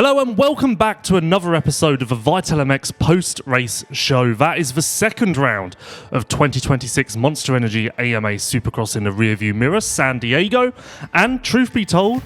Hello and welcome back to another episode of the Vital MX post-race show. That is the second round of 2026 Monster Energy AMA Supercross in the rearview mirror, San Diego. And truth be told,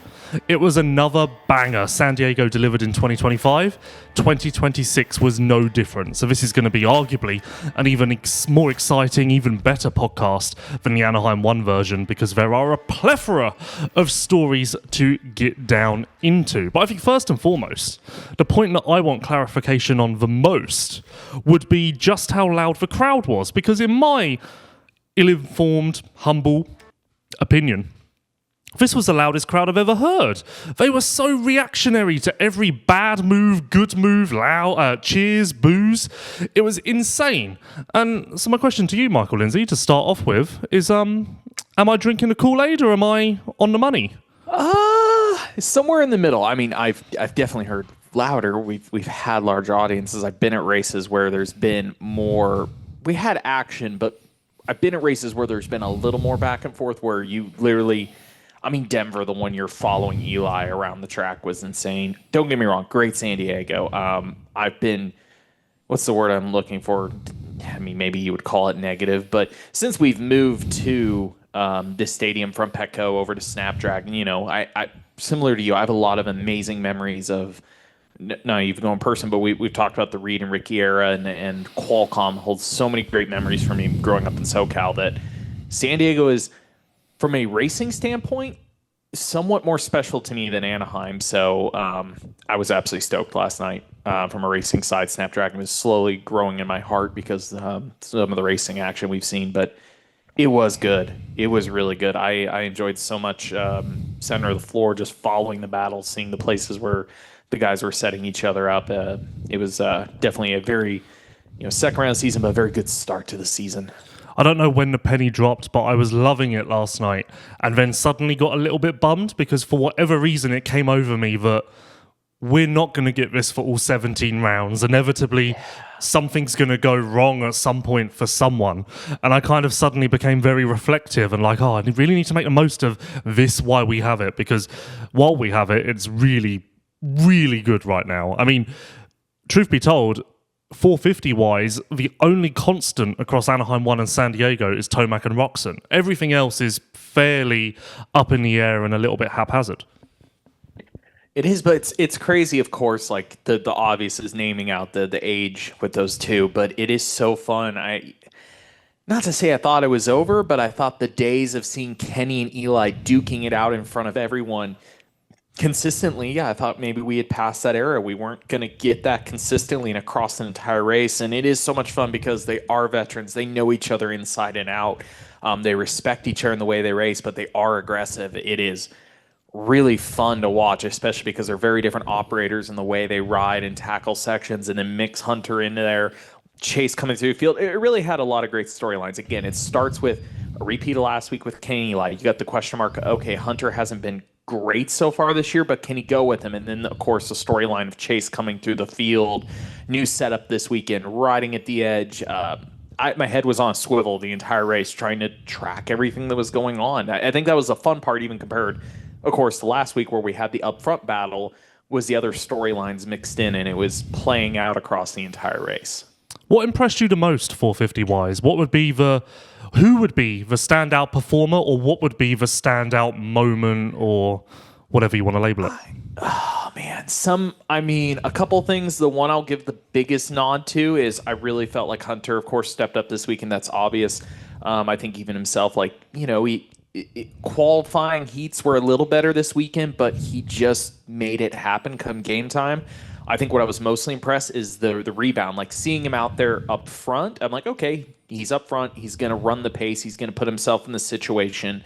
it was another banger. San Diego delivered in 2025. 2026 was no different. So this is going to be arguably an even more exciting, even better podcast than the Anaheim 1 version because there are a plethora of stories to get down into. But I think first and foremost, the point that I want clarification on the most would be just how loud the crowd was. Because in my ill-informed, humble opinion, this was the loudest crowd I've ever heard. They were so reactionary to every bad move, good move, loud, cheers, boos. It was insane. And so my question to you, Michael Lindsay, to start off with, is am I drinking the Kool-Aid or am I on the money? Somewhere in the middle. I mean, I've definitely heard louder. We've had large audiences. I've been at races where there's been more. We had action, but I've been at races where there's been a little more back and forth where you literally. I mean, Denver, the one you're following Eli around the track was insane. Don't get me wrong, great San Diego. I've been, what's the word I'm looking for? I mean, maybe you would call it negative, but since we've moved to this stadium from Petco over to Snapdragon, you know, I similar to you, I have a lot of amazing memories of, not even going in person, but we've talked about the Reed and Ricky era, and Qualcomm holds so many great memories for me growing up in SoCal that San Diego is, from a racing standpoint, somewhat more special to me than Anaheim. So I was absolutely stoked last night. From a racing side, Snapdragon was slowly growing in my heart because some of the racing action we've seen. But it was good. It was really good. I enjoyed so much center of the floor, just following the battle, seeing the places where the guys were setting each other up. It was definitely a very second round of the season, but a very good start to the season. I don't know when the penny dropped, but I was loving it last night and then suddenly got a little bit bummed because for whatever reason it came over me that we're not going to get this for all 17 rounds. Inevitably, something's going to go wrong at some point for someone. And I kind of suddenly became very reflective and like, I really need to make the most of this while we have it, because while we have it, it's really, really good right now. I mean, truth be told, 450-wise, the only constant across Anaheim 1 and San Diego is Tomac and Roczen. Everything else is fairly up in the air and a little bit haphazard. It is, but it's crazy, of course, like the obvious is naming out the age with those two, but it is so fun. Not to say I thought it was over, but I thought the days of seeing Kenny and Eli duking it out in front of everyone consistently, I thought maybe we had passed that era. We weren't going to get that consistently and across an entire race. And it is so much fun because they are veterans. They know each other inside and out. They respect each other in the way they race, but they are aggressive. It is really fun to watch, especially because they're very different operators in the way they ride and tackle sections, and then mix Hunter into there, Chase coming through the field. It really had a lot of great storylines. Again, it starts with a repeat of last week with Kenny Eli. You got the question mark, okay, Hunter hasn't been great so far this year, but can he go with him? And then, of course, the storyline of Chase coming through the field, new setup this weekend, riding at the edge. My head was on a swivel the entire race, trying to track everything that was going on. I think that was the fun part, even compared, of course, to last week where we had the upfront battle, was the other storylines mixed in, and it was playing out across the entire race. What impressed you the most 450-wise? Who would be the standout performer, or what would be the standout moment, or whatever you want to label it? Oh, man. A couple things. The one I'll give the biggest nod to is I really felt like Hunter, of course, stepped up this week, and that's obvious. I think even himself, qualifying heats were a little better this weekend, but he just made it happen come game time. I think what I was mostly impressed is the rebound, like seeing him out there up front. I'm like, okay, he's up front. He's going to run the pace. He's going to put himself in the situation,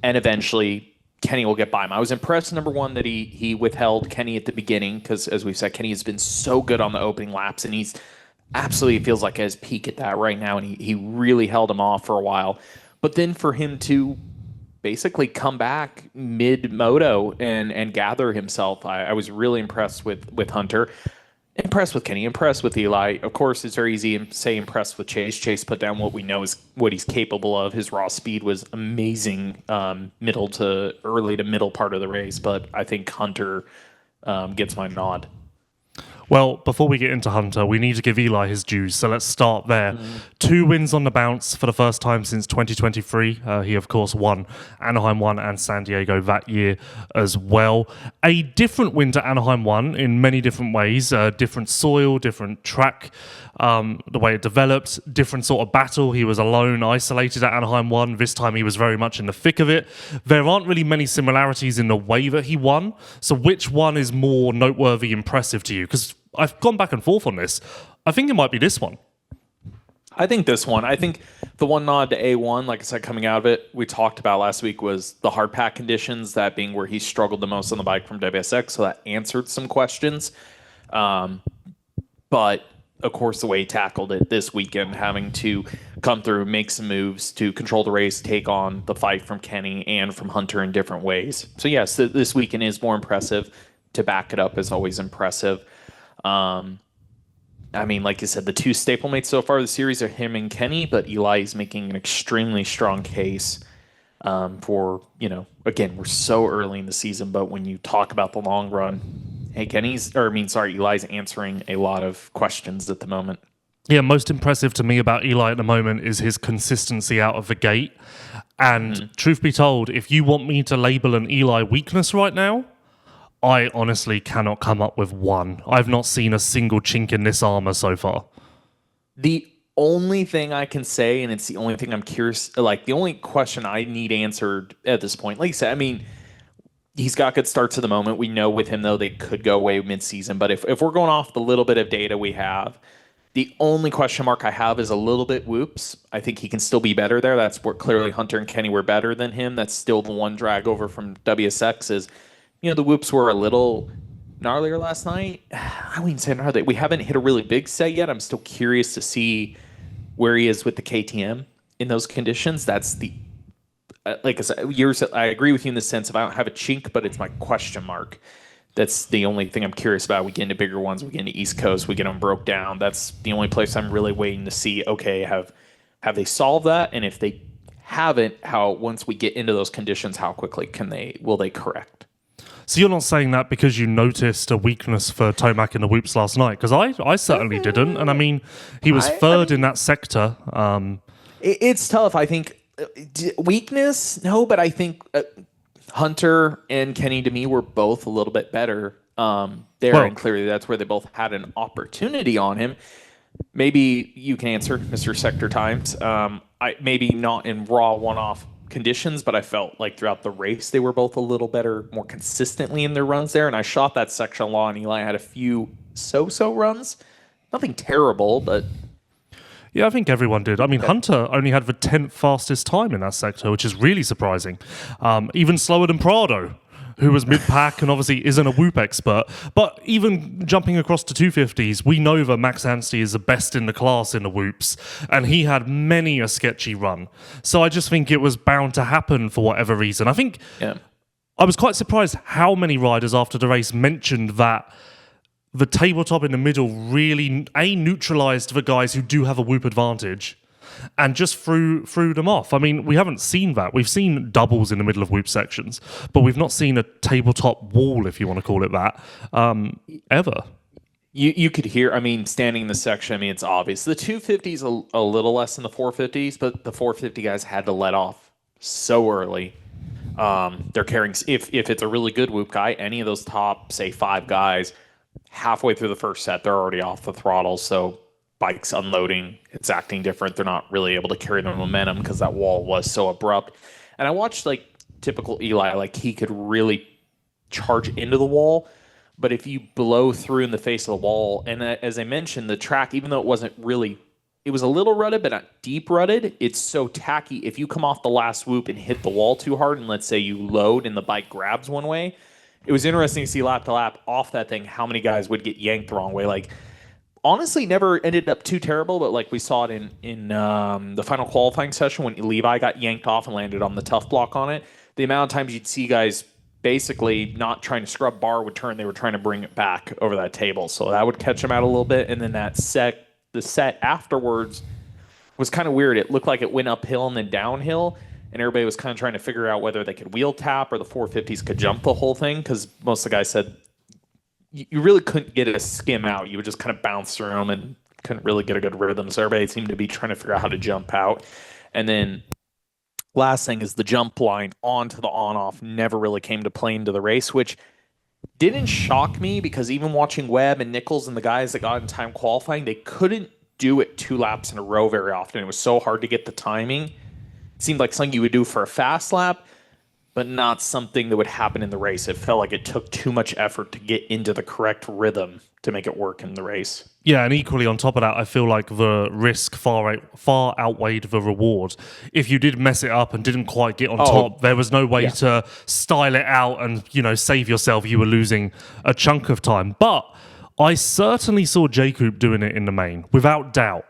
and eventually Kenny will get by him. I was impressed, number one, that he withheld Kenny at the beginning because, as we've said, Kenny has been so good on the opening laps, and he's absolutely feels like at his peak at that right now, and he really held him off for a while. But then for him to basically come back mid-moto and gather himself. I was really impressed with Hunter, impressed with Kenny, impressed with Eli. Of course, it's very easy to say impressed with Chase. Chase put down what we know is what he's capable of. His raw speed was amazing, early to middle part of the race. But I think Hunter gets my nod. Well, before we get into Hunter, we need to give Eli his dues, so let's start there. 2 wins on the bounce for the first time since 2023. He, of course, won Anaheim 1 and San Diego that year as well. A different win to Anaheim 1 in many different ways. Different soil, different track, the way it developed, different sort of battle. He was alone, isolated at Anaheim 1. This time he was very much in the thick of it. There aren't really many similarities in the way that he won. So which one is more noteworthy, impressive to you? Because I've gone back and forth on this. I think it might be this one. I think this one. I think the one nod to A1, like I said, coming out of it, we talked about last week, was the hard pack conditions, that being where he struggled the most on the bike from WSX, so that answered some questions. But, of course, the way he tackled it this weekend, having to come through, make some moves to control the race, take on the fight from Kenny and from Hunter in different ways. So, yes, this weekend is more impressive. To back it up is always impressive. I mean, like you said, the 2 staplemates so far of the series are him and Kenny, but Eli is making an extremely strong case for, again, we're so early in the season, but when you talk about the long run, hey, Eli's answering a lot of questions at the moment. Yeah, most impressive to me about Eli at the moment is his consistency out of the gate. And truth be told, if you want me to label an Eli weakness right now, I honestly cannot come up with one. I've not seen a single chink in this armor so far. The only thing I can say, and it's the only thing I'm curious, the only question I need answered at this point, like you said, I mean, he's got good starts at the moment. We know with him, though, they could go away mid-season. But if we're going off the little bit of data we have, the only question mark I have is a little bit whoops. I think he can still be better there. That's where clearly Hunter and Kenny were better than him. That's still the one drag over from WSX is, the whoops were a little gnarlier last night. I wouldn't say gnarly. We haven't hit a really big set yet. I'm still curious to see where he is with the KTM in those conditions. That's the, like I said, I agree with you in the sense of I don't have a chink, but it's my question mark. That's the only thing I'm curious about. We get into bigger ones. We get into East Coast. We get them broke down. That's the only place I'm really waiting to see, okay, have they solved that? And if they haven't, once we get into those conditions, how quickly will they correct? So you're not saying that because you noticed a weakness for Tomac in the whoops last night? Because I certainly didn't. And I mean, he was third in that sector. It's tough. I think weakness, no, but I think Hunter and Kenny, to me, were both a little bit better there. And clearly that's where they both had an opportunity on him. Maybe you can answer, Mr. Sector Times. Maybe not in raw one-off conditions, but I felt like throughout the race they were both a little better, more consistently in their runs there. And I shot that section a lot, and Eli had a few so-so runs. Nothing terrible, but... Yeah, I think everyone did. I mean, Hunter only had the 10th fastest time in that sector, which is really surprising. Even slower than Prado, who was mid-pack and obviously isn't a whoop expert. But even jumping across to 250s, we know that Max Anstie is the best in the class in the whoops, and he had many a sketchy run. So I just think it was bound to happen for whatever reason. I think I was quite surprised how many riders after the race mentioned that the tabletop in the middle really, neutralized the guys who do have a whoop advantage and just threw them off. I mean, we haven't seen that. We've seen doubles in the middle of whoop sections, but we've not seen a tabletop wall, if you want to call it that, ever. You could hear, I mean, standing in the section, I mean, it's obvious. The 250's a little less than the 450s, but the 450 guys had to let off so early. They're carrying, if it's a really good whoop guy, any of those top, say, 5 guys, halfway through the first set, they're already off the throttle, so bike's unloading, it's acting different. They're not really able to carry the momentum because that wall was so abrupt. And I watched, typical Eli, he could really charge into the wall, but if you blow through in the face of the wall, and as I mentioned, the track, even though it wasn't really, it was a little rutted, but not deep rutted, it's so tacky. If you come off the last whoop and hit the wall too hard, and let's say you load and the bike grabs one way, it was interesting to see lap to lap off that thing, how many guys would get yanked the wrong way. Honestly, never ended up too terrible, but we saw it in the final qualifying session when Levi got yanked off and landed on the tough block on it. The amount of times you'd see guys basically not trying to scrub bar would turn, they were trying to bring it back over that table. So that would catch them out a little bit. And then the set afterwards was kind of weird. It looked like it went uphill and then downhill. And everybody was kind of trying to figure out whether they could wheel tap or the 450s could jump the whole thing, because most of the guys said you really couldn't get a skim out. You would just kind of bounce through them and couldn't really get a good rhythm. So everybody seemed to be trying to figure out how to jump out. And then last thing is the jump line onto the on-off never really came to play into the race, which didn't shock me because even watching Webb and Nichols and the guys that got in time qualifying, they couldn't do it 2 laps in a row very often. It was so hard to get the timing. It seemed like something you would do for a fast lap, but not something that would happen in the race. It felt like it took too much effort to get into the correct rhythm to make it work in the race. Yeah, and equally on top of that, I feel like the risk far outweighed the reward. If you did mess it up and didn't quite get on top, there was no way to style it out and, save yourself. You were losing a chunk of time. But I certainly saw Jacob doing it in the main, without doubt.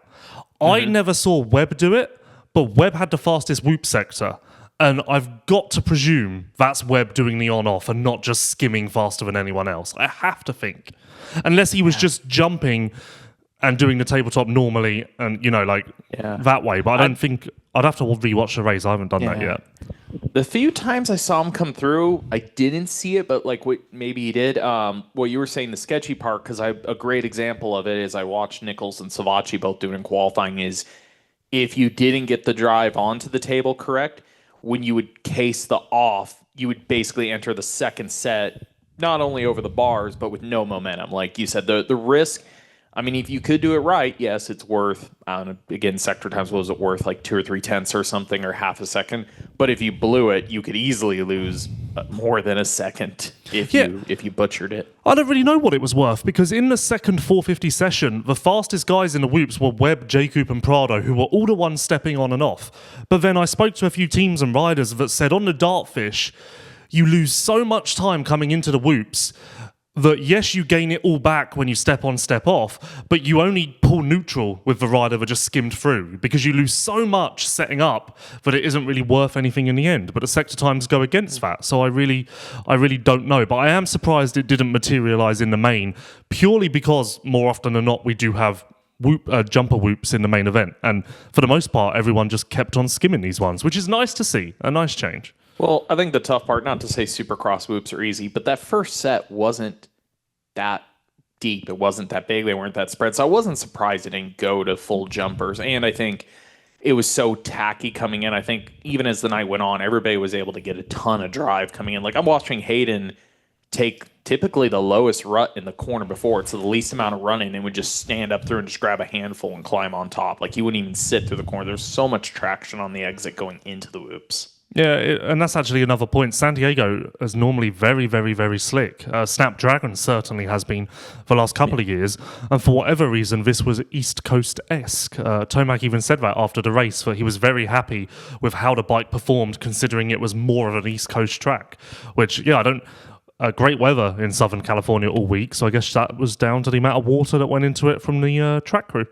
I never saw Webb do it, but Webb had the fastest whoop sector. And I've got to presume that's Webb doing the on-off and not just skimming faster than anyone else. I have to think. Unless he was just jumping and doing the tabletop normally and, that way. But I don't think... I'd have to rewatch the race. I haven't done that yet. The few times I saw him come through, I didn't see it, but what maybe he did. What you were saying, the sketchy part, because a great example of it is I watched Nichols and Savacci both doing in qualifying is if you didn't get the drive onto the table correct, when you would case the off, you would basically enter the second set not only over the bars, but with no momentum. Like you said, the risk, I mean, if you could do it right, yes, it's worth, again, sector times, was it worth like 2 or 3 tenths or something or half a second? But if you blew it, you could easily lose more than a second if you butchered it. I don't really know what it was worth because in the second 450 session, the fastest guys in the whoops were Webb, Jacob and Prado, who were all the ones stepping on and off. But then I spoke to a few teams and riders that said on the Dartfish, you lose so much time coming into the whoops that yes, you gain it all back when you step on, step off, but you only pull neutral with the rider that just skimmed through because you lose so much setting up that it isn't really worth anything in the end. But the sector times go against that, so I really don't know. But I am surprised it didn't materialise in the main, purely because more often than not we do have jumper whoops in the main event, and for the most part everyone just kept on skimming these ones, which is nice to see, a nice change. Well, I think the tough part, not to say Supercross whoops are easy, but that first set wasn't that deep. It wasn't that big. They weren't that spread. So I wasn't surprised it didn't go to full jumpers. And I think it was so tacky coming in. I think even as the night went on, everybody was able to get a ton of drive coming in. Like I'm watching Hayden take typically the lowest rut in the corner before it, so the least amount of running, and would just stand up through and just grab a handful and climb on top. Like he wouldn't even sit through the corner. There's so much traction on the exit going into the whoops. Yeah, and that's actually another point. San Diego is normally very, very, very slick. Snapdragon certainly has been for the last couple of years. And for whatever reason, this was East Coast-esque. Tomac even said that after the race, that he was very happy with how the bike performed, considering it was more of an East Coast track. Which, great weather in Southern California all week. So I guess that was down to the amount of water that went into it from the track crew.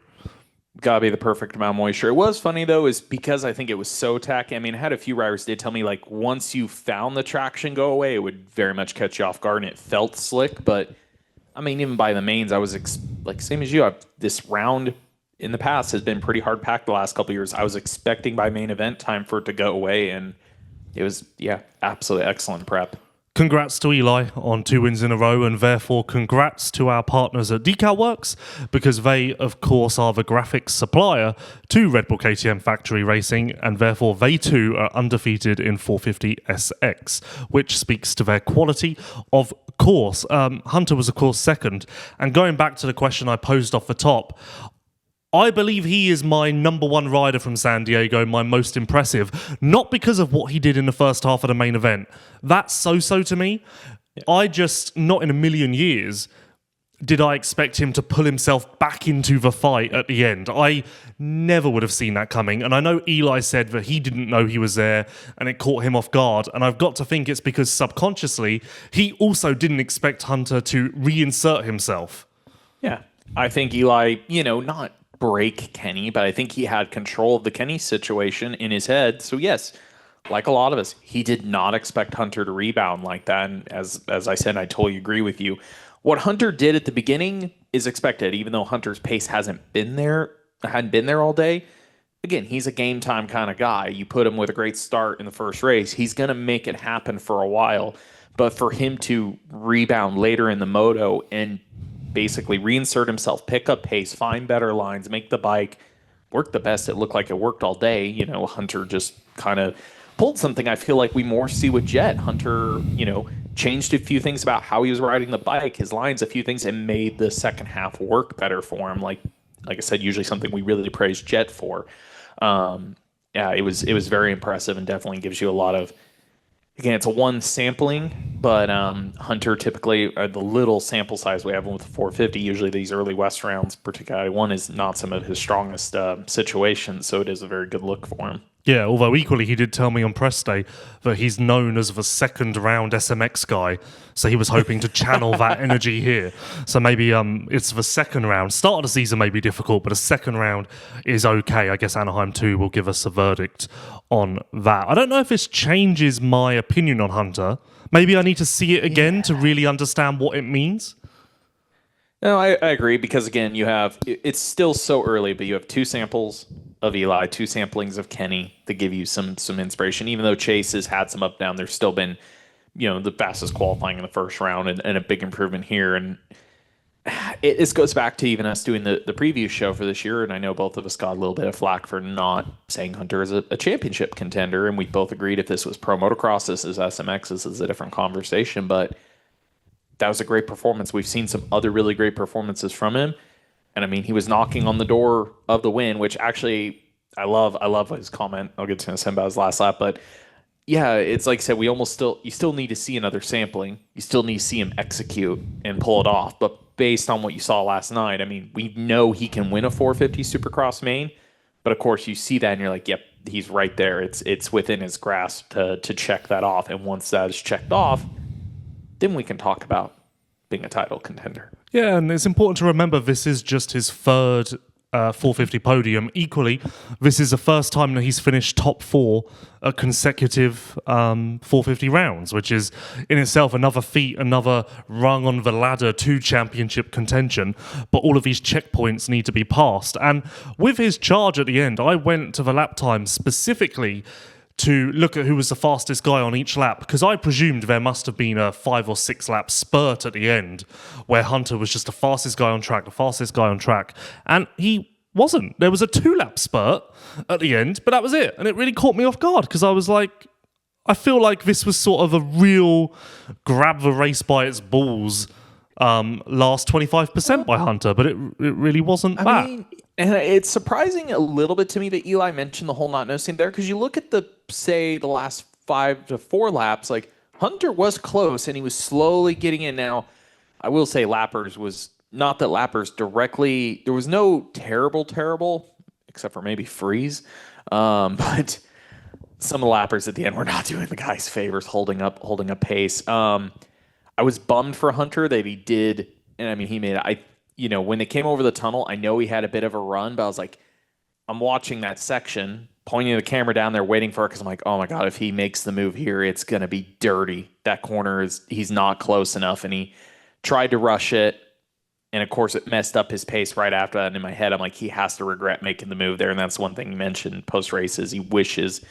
Gotta be the perfect amount of moisture. It was funny though, is because I think it was so tacky. I mean, I had a few riders did tell me like once you found the traction go away, it would very much catch you off guard and it felt slick. But I mean, even by the mains, I was same as you. This round in the past has been pretty hard packed the last couple of years. I was expecting by main event time for it to go away, and it was absolutely excellent prep. Congrats to Eli on 2 wins in a row, and therefore congrats to our partners at DeCal Works, because they, of course, are the graphics supplier to Red Bull KTM Factory Racing, and therefore they too are undefeated in 450 SX, which speaks to their quality. Of course, Hunter was, of course, second. And going back to the question I posed off the top, I believe he is my number one rider from San Diego, my most impressive, not because of what he did in the first half of the main event. That's so-so to me. Yeah. I just, not in a million years, did I expect him to pull himself back into the fight at the end. I never would have seen that coming. And I know Eli said that he didn't know he was there and it caught him off guard. And I've got to think it's because subconsciously, he also didn't expect Hunter to reinsert himself. Yeah, I think Eli, not break Kenny, but I think he had control of the Kenny situation in his head. So yes, like a lot of us, he did not expect Hunter to rebound like that. And as I said, I totally agree with you. What Hunter did at the beginning is expected, even though Hunter's pace hadn't been there all day. Again, he's a game time kind of guy. You put him with a great start in the first race, he's going to make it happen for a while. But for him to rebound later in the moto and basically reinsert himself, pick up pace, find better lines, make the bike work the best it looked like it worked all day, Hunter just kind of pulled something I feel like we more see with Jet. Hunter, changed a few things about how he was riding the bike, his lines, a few things, and made the second half work better for him. Like I said, usually something we really praise Jet for. It was very impressive and definitely gives you a lot of. Again, it's a one sampling, but Hunter typically, the little sample size we have with the 450, usually these early West rounds, particularly one, is not some of his strongest situations, so it is a very good look for him. Yeah, although equally he did tell me on press day that he's known as the second round SMX guy, so he was hoping to channel that energy here. So maybe it's the second round. Start of the season may be difficult, but a second round is okay. I guess Anaheim 2 will give us a verdict on that. I don't know if this changes my opinion on Hunter. Maybe I need to see it again to really understand what it means. No, I agree, because again, it's still so early, but you have two samples of Eli, two samplings of Kenny that give you some inspiration. Even though Chase has had some up down, there's still been, the fastest qualifying in the first round and a big improvement here. And this goes back to even us doing the preview show for this year, and I know both of us got a little bit of flack for not saying Hunter is a championship contender, and we both agreed if this was pro motocross, this is SMX, this is a different conversation, but that was a great performance. We've seen some other really great performances from him. And I mean, he was knocking on the door of the win, which actually I love his comment. I'll get to him about his last lap, but yeah, it's like I said, you still need to see another sampling. You still need to see him execute and pull it off. But based on what you saw last night, I mean, we know he can win a 450 Supercross main, but of course you see that and you're like, yep, he's right there. It's within his grasp to check that off. And once that is checked off, then we can talk about being a title contender. Yeah, and it's important to remember this is just his third 450 podium. Equally, this is the first time that he's finished top 4 at consecutive 450 rounds, which is in itself another feat, another rung on the ladder to championship contention. But all of these checkpoints need to be passed. And with his charge at the end, I went to the lap time specifically to look at who was the fastest guy on each lap, because I presumed there must have been a 5 or 6 lap spurt at the end where Hunter was just the fastest guy on track, and he wasn't. There was a 2 lap spurt at the end, but that was it, and it really caught me off guard, because I was like, I feel like this was sort of a real grab the race by its balls last 25% by Hunter, but it really wasn't that. I mean, and it's surprising a little bit to me that Eli mentioned the whole not noticing there, because you look at the last 5 to 4 laps, like Hunter was close and he was slowly getting in. Now, I will say Lappers was not that Lappers directly, there was no terrible, except for maybe Freeze, but some of the Lappers at the end were not doing the guy's favors, holding up pace. I was bummed for Hunter that he did, and I mean, he made when they came over the tunnel, I know he had a bit of a run, but I was like, I'm watching that section, pointing the camera down there, waiting for it, because I'm like, oh my God, if he makes the move here, it's going to be dirty. That corner he's not close enough, and he tried to rush it, and of course it messed up his pace right after that, and in my head, I'm like, he has to regret making the move there, and that's one thing he mentioned post-races. He wishes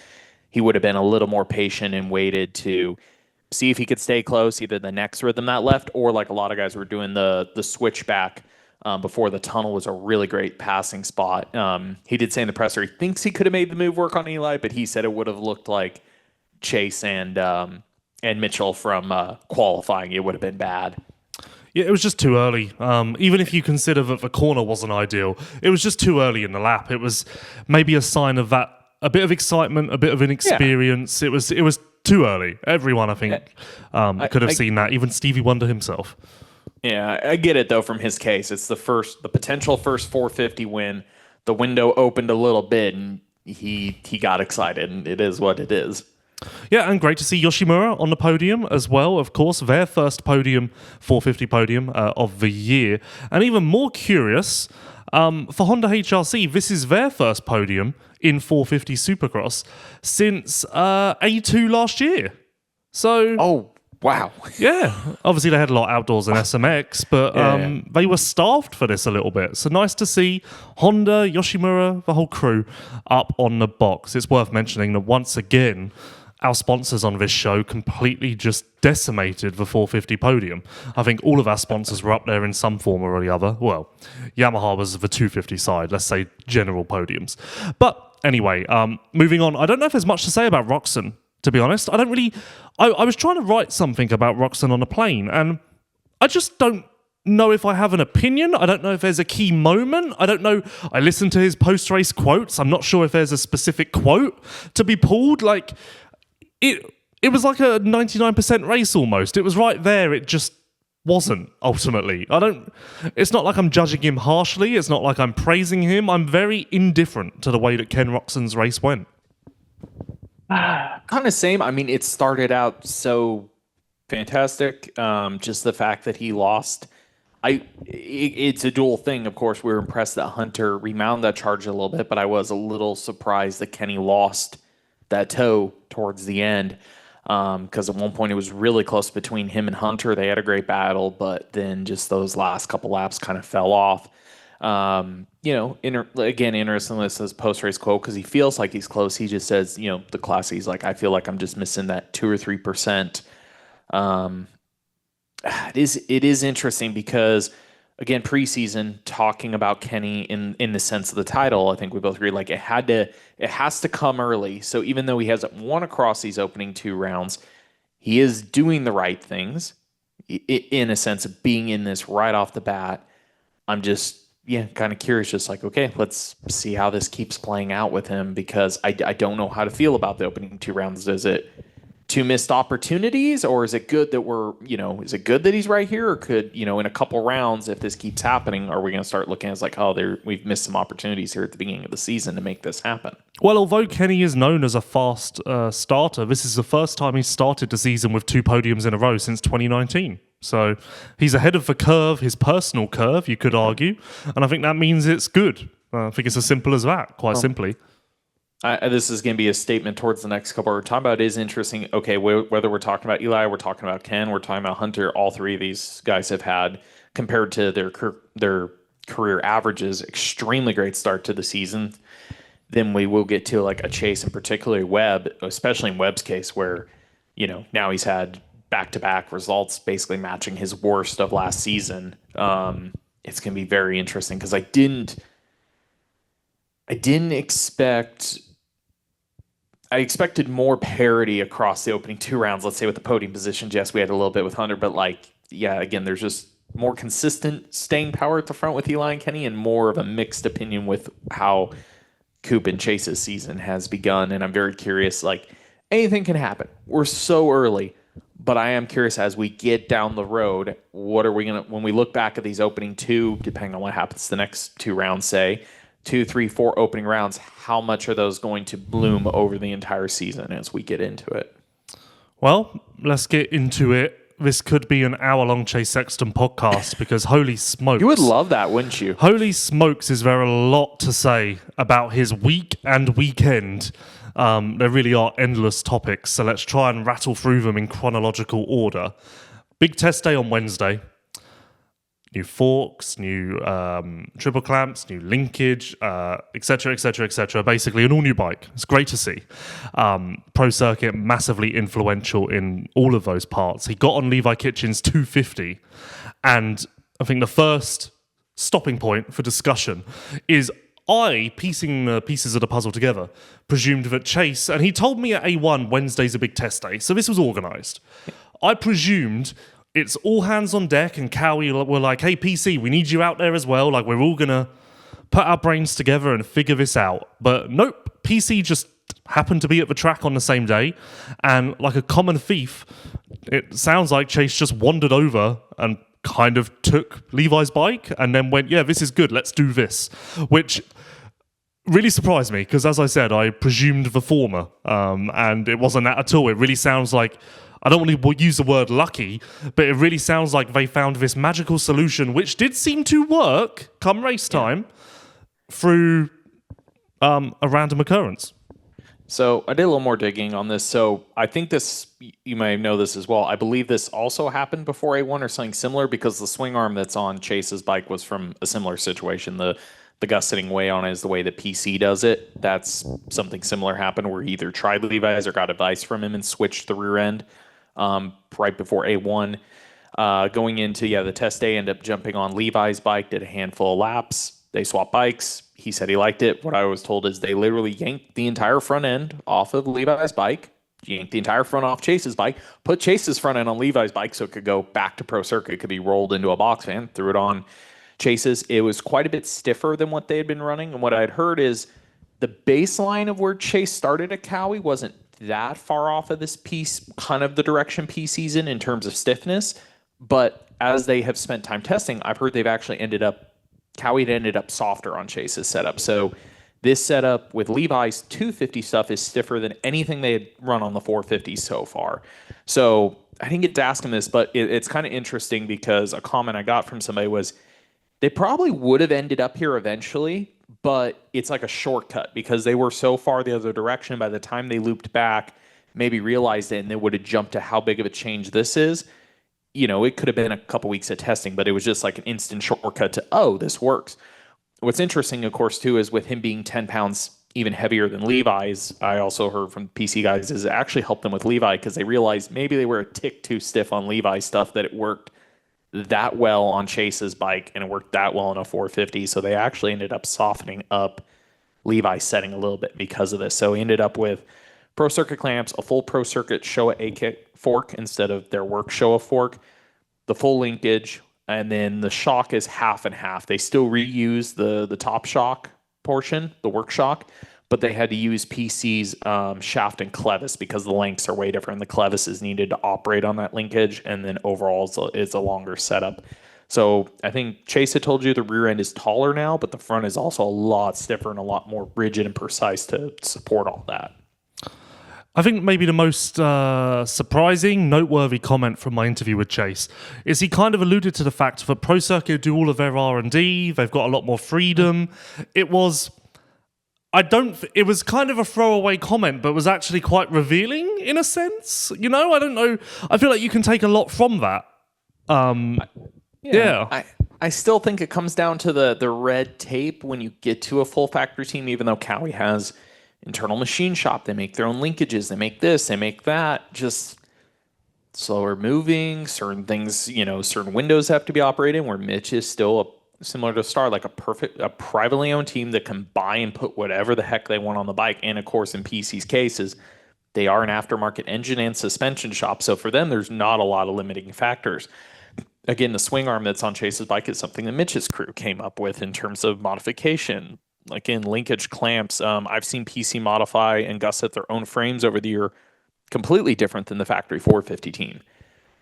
he would have been a little more patient and waited to see if he could stay close, either the next rhythm that left, or like a lot of guys were doing the switchback before the tunnel was a really great passing spot. He did say in the presser he thinks he could have made the move work on Eli, but he said it would have looked like Chase and Mitchell from qualifying. It would have been bad. Yeah, it was just too early. Even if you consider that the corner wasn't ideal, it was just too early in the lap. It was maybe a sign of that, a bit of excitement, a bit of inexperience. Yeah. It was too early. Everyone, I think, could have seen that. Even Stevie Wonder himself. Yeah, I get it, though, from his case. It's the potential first 450 win. The window opened a little bit, and he got excited, and it is what it is. Yeah, and great to see Yoshimura on the podium as well, of course. Their first 450 podium of the year. And even more curious, for Honda HRC, this is their first podium in 450 Supercross since A2 last year. So... Oh, wow. Yeah. Obviously, they had a lot outdoors in SMX, but they were starved for this a little bit. So nice to see Honda, Yoshimura, the whole crew up on the box. It's worth mentioning that once again, our sponsors on this show completely just decimated the 450 podium. I think all of our sponsors were up there in some form or the other. Well, Yamaha was the 250 side, let's say general podiums. But anyway, moving on, I don't know if there's much to say about Roczen, to be honest. I was trying to write something about Roczen on a plane, and I just don't know if I have an opinion. I don't know if there's a key moment. I don't know. I listened to his post-race quotes. I'm not sure if there's a specific quote to be pulled. Like, it was like a 99% race almost. It was right there. It just wasn't, ultimately. It's not like I'm judging him harshly. It's not like I'm praising him. I'm very indifferent to the way that Ken Roczen's race went. Kind of same. I mean, it started out so fantastic. Just the fact that he lost. It's a dual thing. Of course, we were impressed that Hunter remounted that charge a little bit, but I was a little surprised that Kenny lost that toe towards the end, because at one point it was really close between him and Hunter. They had a great battle, but then just those last couple laps kind of fell off. Again, interesting, this is post-race quote, because he feels like he's close. He just says, the classic, he's like, I feel like I'm just missing that 2 or 3%. It is interesting because, again, preseason, talking about Kenny in the sense of the title, I think we both agree, like, it has to come early. So even though he hasn't won across these opening 2 rounds, he is doing the right things in a sense of being in this right off the bat. I'm just, kind of curious, just like, okay, let's see how this keeps playing out with him, because I don't know how to feel about the opening 2 rounds. Is it 2 missed opportunities, or is it good that is it good that he's right here, or could, in a couple rounds, if this keeps happening, are we going to start looking at it as like, we've missed some opportunities here at the beginning of the season to make this happen? Well, although Kenny is known as a fast starter, this is the first time he's started the season with 2 podiums in a row since 2019. So he's ahead of the curve, his personal curve, you could argue, and I think that means it's good. I think it's as simple as that, quite simply. This is going to be a statement towards the next couple we're talking about. It is interesting. Okay, whether we're talking about Eli, we're talking about Ken, we're talking about Hunter, all 3 of these guys have had, compared to their career averages, extremely great start to the season. Then we will get to like a Chase, and particularly Webb, especially in Webb's case, where now he's had back-to-back results basically matching his worst of last season. It's going to be very interesting, because I didn't expect. I expected more parity across the opening 2 rounds, let's say, with the podium positions. Yes, we had a little bit with Hunter, but again, there's just more consistent staying power at the front with Eli and Kenny, and more of a mixed opinion with how Coop and Chase's season has begun. And I'm very curious, anything can happen. We're so early, but I am curious, as we get down the road, what are we going to, when we look back at these opening 2, depending on what happens the next 2 rounds, say, 2, 3, 4 opening rounds, how much are those going to bloom over the entire season as we get into it? Well, let's get into it. This could be an hour-long Chase Sexton podcast, because holy smokes. You would love that, wouldn't you? Holy smokes, is there a lot to say about his week and weekend. There really are endless topics, so let's try and rattle through them in chronological order. Big test day on Wednesday. New forks, new triple clamps, new linkage, etc., etc., etc. Basically, an all-new bike. It's great to see. Pro Circuit, massively influential in all of those parts. He got on Levi Kitchen's 250, and I think the first stopping point for discussion is piecing the pieces of the puzzle together, presumed that Chase, and he told me at A1 Wednesday's a big test day, so this was organised. I presumed it's all hands on deck, and Cowie were like, hey, PC, we need you out there as well. Like, we're all going to put our brains together and figure this out. But nope, PC just happened to be at the track on the same day. And like a common thief, it sounds like Chase just wandered over and kind of took Levi's bike and then went, yeah, this is good, let's do this. Which really surprised me, because as I said, I presumed the former. And it wasn't that at all. It really sounds like, I don't want to use the word lucky, but it really sounds like they found this magical solution, which did seem to work come race time, through a random occurrence. So I did a little more digging on this. So I think this, you may know this as well. I believe this also happened before A1 or something similar, because the swing arm that's on Chase's bike was from a similar situation. The the gusseting way on it is the way that PC does it. That's something similar happened where he either tried Levi's or got advice from him and switched the rear end right before A1. Going into the test day, ended up jumping on Levi's bike, did a handful of laps. They swapped bikes. He said he liked it. What I was told is they literally yanked the entire front end off of Levi's bike, yanked the entire front off Chase's bike, put Chase's front end on Levi's bike so it could go back to Pro Circuit. It could be rolled into a box fan, threw it on Chase's. It was quite a bit stiffer than what they had been running. And what I'd heard is the baseline of where Chase started at Cowie wasn't that far off of this piece, kind of the direction P season in terms of stiffness. But as they have spent time testing, I've heard they've actually Cowie ended up softer on Chase's setup. So this setup with Levi's 250 stuff is stiffer than anything they had run on the 450 so far. So I didn't get to ask him this, but it's kind of interesting because a comment I got from somebody was they probably would have ended up here eventually, but it's like a shortcut because they were so far the other direction. By the time they looped back, maybe realized it, and they would have jumped to how big of a change this is. It could have been a couple weeks of testing, but it was just like an instant shortcut to, oh, this works. What's interesting, of course, too, is with him being 10 pounds even heavier than Levi's, I also heard from PC guys, is it actually helped them with Levi because they realized maybe they were a tick too stiff on Levi's stuff, that it worked that well on Chase's bike and it worked that well on a 450. So they actually ended up softening up Levi's setting a little bit because of this. So he ended up with Pro Circuit clamps, a full Pro Circuit Showa A-kick fork instead of their work Showa fork, the full linkage, and then the shock is half and half. They still reuse the top shock portion, the work shock, but they had to use PC's shaft and clevis because the lengths are way different. The clevis is needed to operate on that linkage, and then overall it's a longer setup. So I think Chase had told you the rear end is taller now, but the front is also a lot stiffer and a lot more rigid and precise to support all that. I think maybe the most surprising, noteworthy comment from my interview with Chase is he kind of alluded to the fact that Pro Circuit do all of their R&D, they've got a lot more freedom. It was kind of a throwaway comment, but was actually quite revealing in a sense. I don't know. I feel like you can take a lot from that. I still think it comes down to the red tape when you get to a full factory team, even though Cowie has internal machine shop. They make their own linkages. They make this, they make that. Just slower moving. Certain things, certain windows have to be operated, where Mitch is still similar to Star, like a privately owned team that can buy and put whatever the heck they want on the bike. And of course, in PC's cases, they are an aftermarket engine and suspension shop. So for them, there's not a lot of limiting factors. Again, the swing arm that's on Chase's bike is something that Mitch's crew came up with in terms of modification. Like in linkage clamps, I've seen PC modify and gusset their own frames over the year, completely different than the factory 450 team.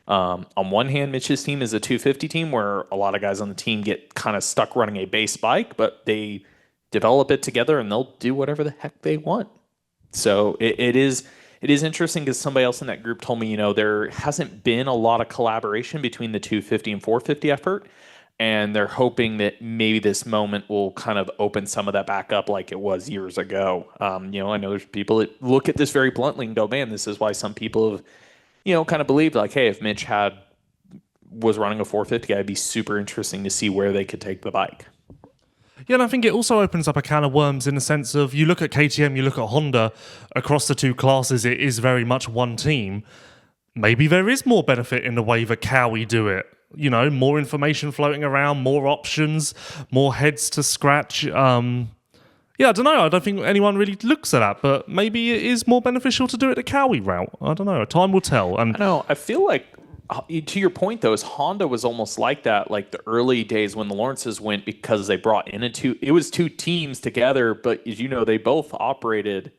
On one hand, Mitch's team is a 250 team where a lot of guys on the team get kind of stuck running a base bike, but they develop it together and they'll do whatever the heck they want. So it is interesting because somebody else in that group told me, there hasn't been a lot of collaboration between the 250 and 450 effort. And they're hoping that maybe this moment will kind of open some of that back up like it was years ago. I know there's people that look at this very bluntly and go, man, this is why some people have, kind of believed like, hey, if Mitch was running a 450, it'd be super interesting to see where they could take the bike. Yeah, and I think it also opens up a can of worms in the sense of you look at KTM, you look at Honda, across the two classes, it is very much one team. Maybe there is more benefit in the way that Cowie do it. More information floating around, more options, more heads to scratch. I don't know. I don't think anyone really looks at that, but maybe it is more beneficial to do it the Cowie route. I don't know. Time will tell. And I know. I feel like, to your point, though, is Honda was almost like that, like the early days when the Lawrences went, because they brought in it was two teams together, but as they both operated.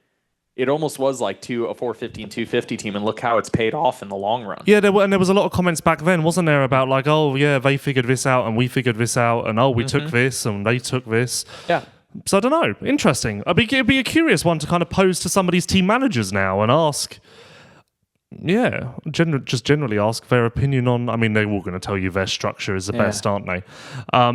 It almost was like a 450 and 250 team, and look how it's paid off in the long run. Yeah, there was a lot of comments back then, wasn't there, about like, oh yeah, they figured this out and we figured this out, and we took this and they took this. Yeah. So I don't know. Interesting. It'd be a curious one to kind of pose to some of these team managers now and ask. Yeah, generally ask their opinion on. I mean, they're all going to tell you their structure is the best, aren't they? I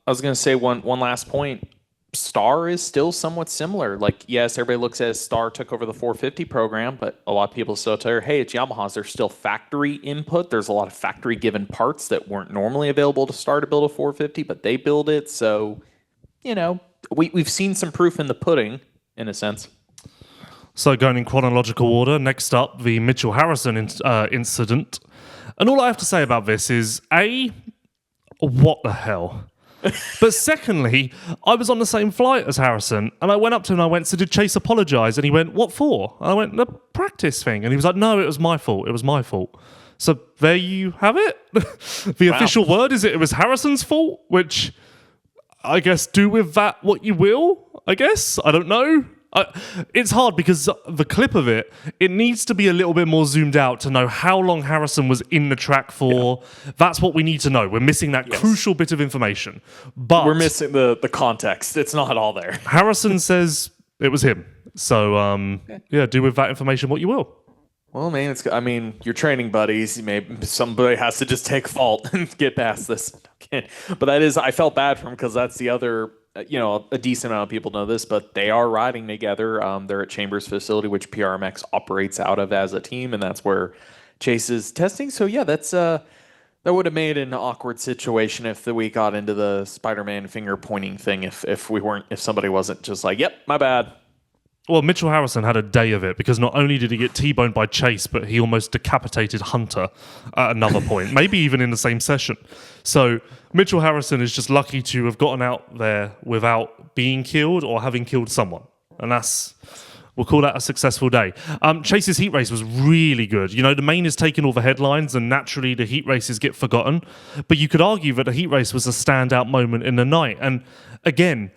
was going to say one last point. Star is still somewhat similar. Like, yes, everybody looks at Star took over the 450 program, but a lot of people still tell you, hey, it's Yamaha's. There's still factory input. There's a lot of factory given parts that weren't normally available to Star to build a 450, but they build it. So we've seen some proof in the pudding, in a sense. So going in chronological order, next up, the Mitchell Harrison incident. And all I have to say about this is, A, what the hell? But secondly, I was on the same flight as Harrison, and I went up to him and I went, so did Chase apologise? And he went, what for? And I went, the practice thing. And he was like, no, it was my fault. It was my fault. So there you have it. The official word is it was Harrison's fault, which I guess do with that what you will, I guess. I don't know. It's hard because the clip of it needs to be a little bit more zoomed out to know how long Harrison was in the track for. Yeah. That's what we need to know. We're missing that crucial bit of information. But we're missing the context. It's not all there. Harrison says it was him. So, do with that information what you will. Well, man, you're training buddies. Maybe somebody has to just take fault and get past this. But I felt bad for him because that's the other... a decent amount of people know this, but they are riding together. They're at Chambers facility, which PRMX operates out of as a team, and that's where Chase is testing. So yeah, that would have made an awkward situation if we got into the Spider-Man finger pointing thing. If somebody wasn't just like, "Yep, my bad." Well, Mitchell Harrison had a day of it because not only did he get T-boned by Chase, but he almost decapitated Hunter at another point, maybe even in the same session. So Mitchell Harrison is just lucky to have gotten out there without being killed or having killed someone. And we'll call that a successful day. Chase's heat race was really good. The main is taking all the headlines and naturally the heat races get forgotten. But you could argue that the heat race was a standout moment in the night. And again...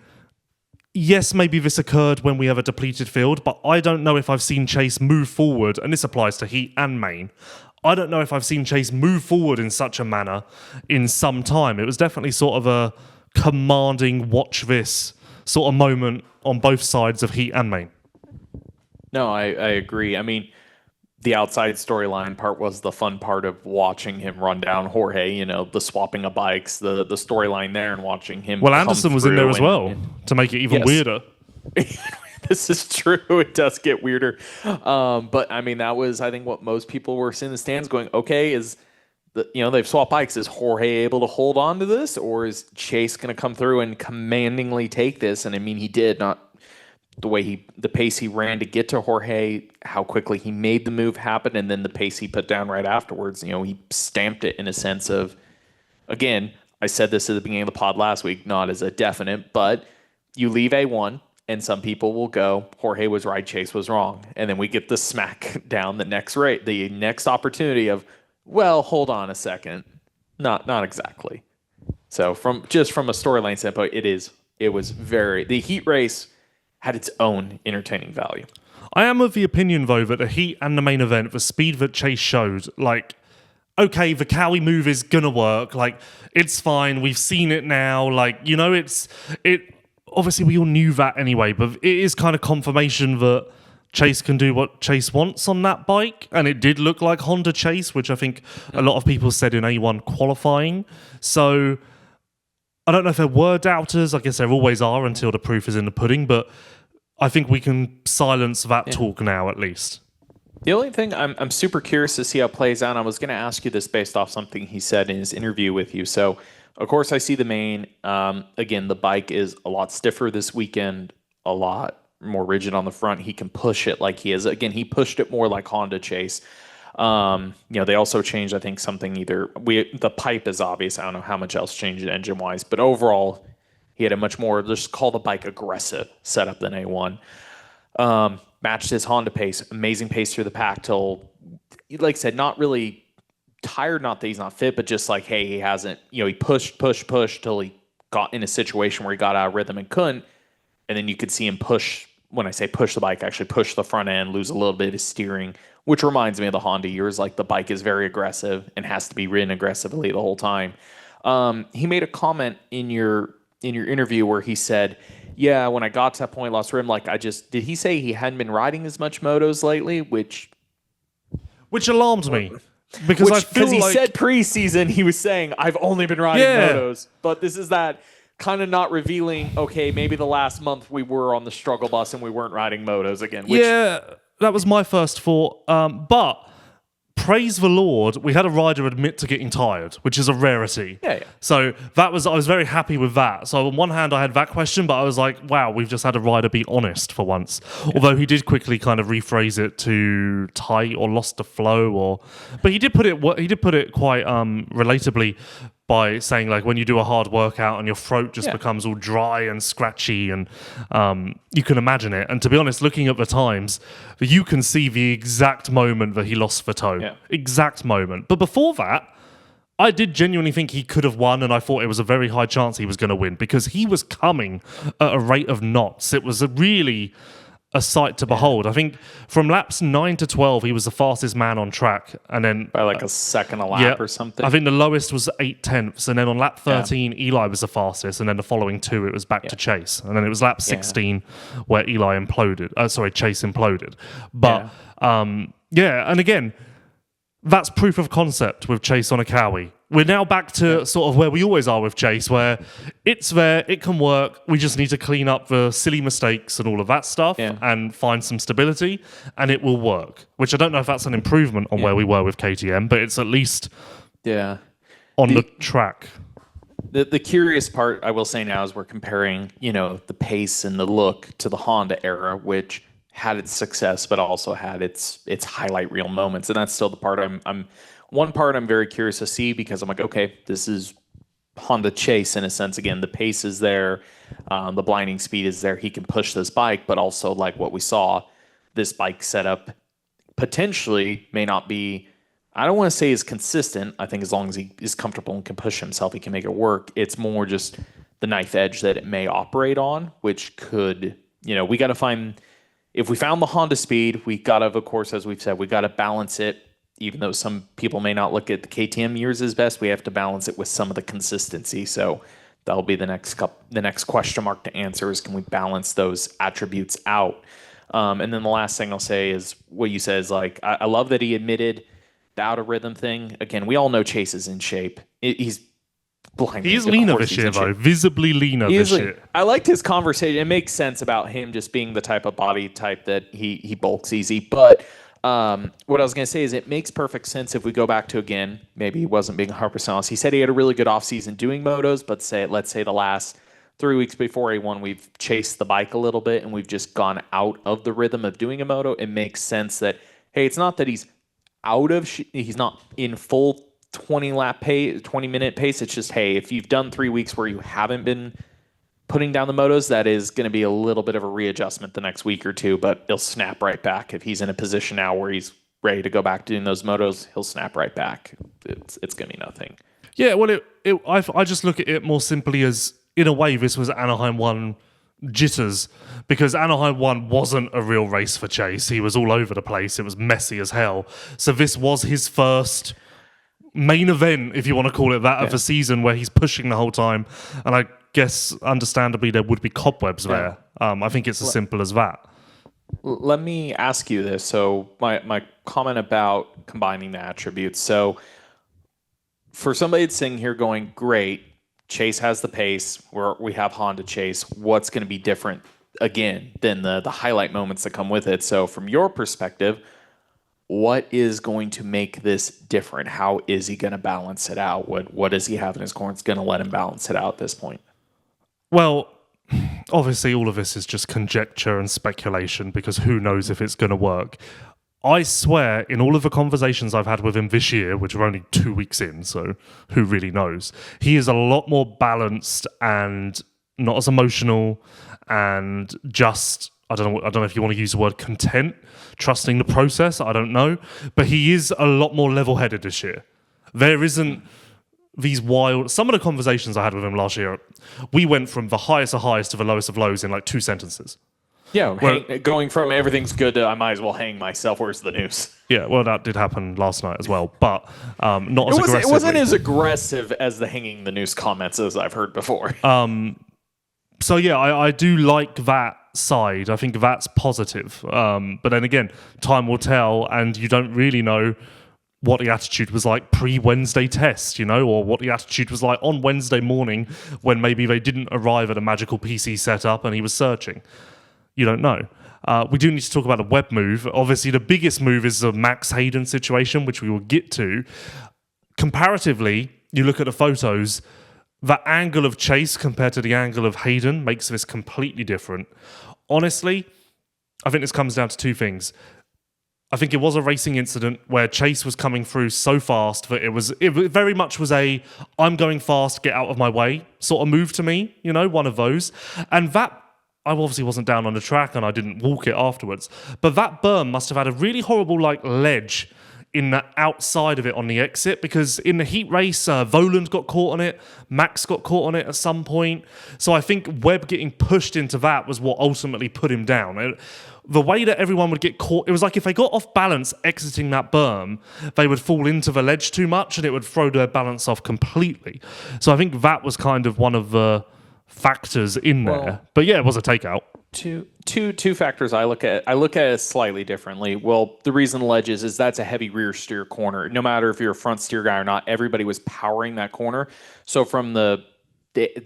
yes, maybe this occurred when we have a depleted field, but I don't know if I've seen Chase move forward, and this applies to heat and main. I don't know if I've seen Chase move forward in such a manner in some time. It was definitely sort of a commanding watch this sort of moment on both sides of heat and main. No, I agree. The outside storyline part was the fun part of watching him run down Jorge, the swapping of bikes, the storyline there and watching him. Well, Anderson was in there as well to make it even weirder. This is true. It does get weirder. But that was, I think, what most people were in the stands going, okay, they've swapped bikes. Is Jorge able to hold on to this, or is Chase going to come through and commandingly take this? And he did, not the pace he ran to get to Jorge, how quickly he made the move happen, and then the pace he put down right afterwards. He stamped it in a sense of, again, I said this at the beginning of the pod last week, not as a definite, but you leave A1, and some people will go, Jorge was right, Chase was wrong. And then we get the smack down the next opportunity of, well, hold on a second. Not exactly. So from a storyline standpoint, the heat race had its own entertaining value. I am of the opinion, though, that the heat and the main event, the speed that Chase showed, okay, the Cowie move is going to work. It's fine. We've seen it now. Obviously, we all knew that anyway, but it is kind of confirmation that Chase can do what Chase wants on that bike. And it did look like Honda Chase, which I think a lot of people said in A1 qualifying. So I don't know if there were doubters. I guess there always are until the proof is in the pudding, but I think we can silence that talk now at least. The only thing I'm super curious to see how it plays out. I was going to ask you this based off something he said in his interview with you. So, of course, I see the main. Again, the bike is a lot stiffer this weekend, a lot more rigid on the front. He can push it like he is. Again, he pushed it more like Honda Chase. They also changed, I think, something the pipe is obvious. I don't know how much else changed engine wise, but overall, he had a much more, just call the bike aggressive setup than A1. Matched his Honda pace, amazing pace through the pack till, like I said, not really tired, not that he's not fit, but just like, hey, he hasn't, he pushed till he got in a situation where he got out of rhythm and couldn't. And then you could see him push, when I say push the bike, actually push the front end, lose a little bit of steering, which reminds me of the Honda years. Like the bike is very aggressive and has to be ridden aggressively the whole time. He made a comment in your interview where he said, yeah, when I got to that point, lost rhythm, did he say he hadn't been riding as much motos lately? Which alarmed me. Because he said preseason, he was saying, I've only been riding motos. But this is that kind of not revealing, okay, maybe the last month we were on the struggle bus and we weren't riding motos again. That was my first thought. But praise the Lord, we had a rider admit to getting tired, which is a rarity. Yeah. So I was very happy with that. So on one hand, I had that question, but I was like, wow, we've just had a rider be honest for once. Yeah. Although he did quickly kind of rephrase it to tight or lost the flow, but he did put it quite relatably by saying, like, when you do a hard workout and your throat just becomes all dry and scratchy, and you can imagine it. And to be honest, looking at the times, you can see the exact moment that he lost the toe. Yeah. Exact moment. But before that, I did genuinely think he could have won, and I thought it was a very high chance he was going to win because he was coming at a rate of knots. It was a sight to behold. I think from laps 9 to 12, he was the fastest man on track, and then by like a second a lap or something. I think the lowest was 8/10, and then on lap 13, Eli was the fastest, and then the following two, it was back to Chase, and then it was lap 16 where Chase imploded. But and again, that's proof of concept with Chase on a Cowie. We're now back to sort of where we always are with Chase, where it's there, it can work. We just need to clean up the silly mistakes and all of that stuff and find some stability, and it will work. Which I don't know if that's an improvement on where we were with KTM, but it's at least on the track. The curious part, I will say now, is we're comparing, the pace and the look to the Honda era, which had its success, but also had its highlight reel moments, and that's still the part I'm very curious to see, because I'm like, okay, this is Honda Chase in a sense. Again, the pace is there, the blinding speed is there. He can push this bike, but also, like what we saw, this bike setup potentially may not be. I don't want to say is consistent. I think as long as he is comfortable and can push himself, he can make it work. It's more just the knife edge that it may operate on, which could, we got to find. If we found the Honda speed, we got to, of course, as we've said, we got to balance it. Even though some people may not look at the KTM years as best, we have to balance it with some of the consistency. So that'll be the next question mark to answer is, can we balance those attributes out? And then the last thing I'll say is what you said is, like, I love that he admitted the out of rhythm thing. Again, we all know Chase is in shape. He's blind. He's leaner this year, though. Visibly leaner this year. I liked his conversation. It makes sense about him just being the type of body type that he bulks easy. But what I was going to say is it makes perfect sense if we go back to, again, maybe he wasn't being 100% honest. He said he had a really good offseason doing motos, but let's say the last 3 weeks before A1, we've chased the bike a little bit and we've just gone out of the rhythm of doing a moto. It makes sense that, hey, it's not that he's he's not in full 20-minute pace. It's just, hey, if you've done 3 weeks where you haven't been putting down the motos, that is going to be a little bit of a readjustment the next week or two, but he'll snap right back. If he's in a position now where he's ready to go back to doing those motos, he'll snap right back. It's going to be nothing. Yeah, well, I just look at it more simply as, in a way, this was Anaheim 1 jitters, because Anaheim 1 wasn't a real race for Chase. He was all over the place. It was messy as hell. So this was his first main event, if you want to call it that, of the season, where he's pushing the whole time. And I guess, understandably, there would be cobwebs there. I think it's as simple as that. Let me ask you this. So my comment about combining the attributes. So for somebody that's sitting here going, great, Chase has the pace, we have Honda Chase. What's going to be different, again, than the highlight moments that come with it? So from your perspective, what is going to make this different? How is he going to balance it out? What does he have in his corner that's going to let him balance it out at this point? Well, obviously all of this is just conjecture and speculation, because who knows if it's going to work. I swear, in all of the conversations I've had with him this year, which are only 2 weeks in, so who really knows, he is a lot more balanced and not as emotional and just, I don't know if you want to use the word content, trusting the process, I don't know, but he is a lot more level-headed this year. There isn't these wild... Some of the conversations I had with him last year, we went from the highest of highs to the lowest of lows in like 2 sentences. Yeah, going from everything's good to I might as well hang myself, where's the news? Yeah, well, that did happen last night as well, but not as aggressive. It wasn't as aggressive as the hanging the noose comments as I've heard before. So yeah, I do like that side. I think that's positive. But then again, time will tell, and you don't really know what the attitude was like pre-Wednesday test, or what the attitude was like on Wednesday morning when maybe they didn't arrive at a magical PC setup and he was searching. You don't know. We do need to talk about the Webb move. Obviously, the biggest move is the Max Hayden situation, which we will get to. Comparatively, you look at the photos, the angle of Chase compared to the angle of Hayden makes this completely different. Honestly, I think this comes down to two things. I think it was a racing incident where Chase was coming through so fast that it very much was a I'm going fast, get out of my way sort of move to me, one of those. And that, I obviously wasn't down on the track and I didn't walk it afterwards, but that berm must have had a really horrible ledge in the outside of it on the exit, because in the heat race, Voland got caught on it, Max got caught on it at some point. So I think Webb getting pushed into that was what ultimately put him down. The way that everyone would get caught, it was like if they got off balance exiting that berm, they would fall into the ledge too much and it would throw their balance off completely. So I think that was kind of one of the factors in there. But yeah, it was a takeout. Two factors I look at. I look at it slightly differently. Well, the reason ledge is that's a heavy rear steer corner. No matter if you're a front steer guy or not, everybody was powering that corner. So from the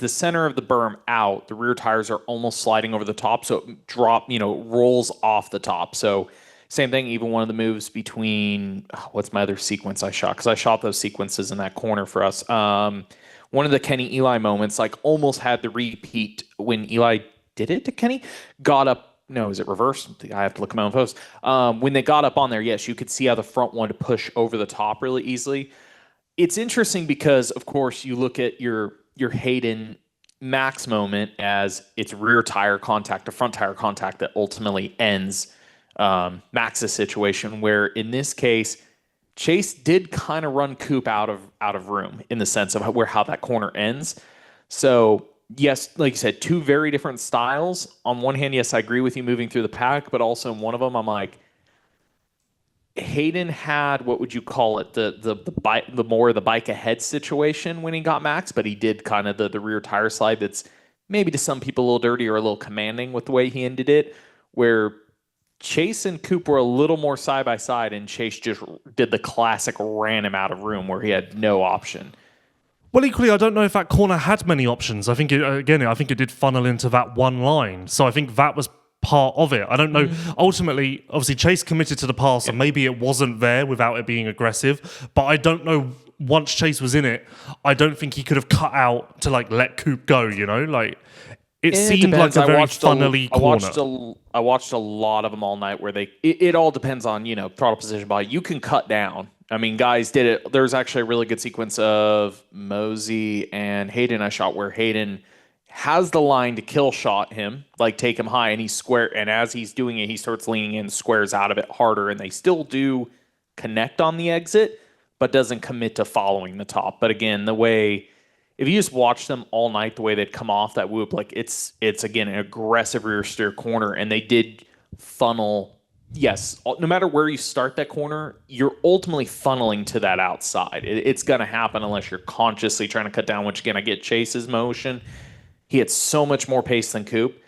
center of the berm out, the rear tires are almost sliding over the top, so it rolls off the top. So same thing, even one of the moves between, what's my other sequence I shot? Because I shot those sequences in that corner for us. One of the Kenny Eli moments, almost had the repeat when Eli did it to Kenny, got up. No, is it reverse? I have to look at my own post. When they got up on there, yes, you could see how the front one to push over the top really easily. It's interesting because, of course, you look at your Hayden Max moment as it's rear tire contact to front tire contact that ultimately ends Max's situation, where in this case, Chase did kind of run Coop out of room in the sense of how that corner ends. So yes, like you said, two very different styles. On one hand, yes, I agree with you moving through the pack, but also in one of them, I'm like, Hayden had, what would you call it, the more the bike ahead situation when he got Max, but he did kind of the rear tire slide that's maybe to some people a little dirty or a little commanding with the way he ended it, where Chase and Coop were a little more side by side, and Chase just did the classic ran him out of room where he had no option. Well, equally, I don't know if that corner had many options. I think it did funnel into that one line. So I think that was part of it. I don't know. Ultimately, obviously, Chase committed to the pass, and maybe it wasn't there without it being aggressive. But I don't know. Once Chase was in it, I don't think he could have cut out to let Coop go. It seemed like a very funnily corner. I watched a lot of them all night where it all depends on, throttle position by. You can cut down. I mean, guys did it. There's actually a really good sequence of Mosey and Hayden I shot where Hayden has the line to kill shot him, take him high, and he's square. And as he's doing it, he starts leaning in, squares out of it harder, and they still do connect on the exit, but doesn't commit to following the top. But again, if you just watch them all night, the way they'd come off that whoop, it's again an aggressive rear steer corner, and they did funnel. Yes, no matter where you start that corner, you're ultimately funneling to that outside. It's going to happen unless you're consciously trying to cut down, which again, I get Chase's motion. He had so much more pace than Coop.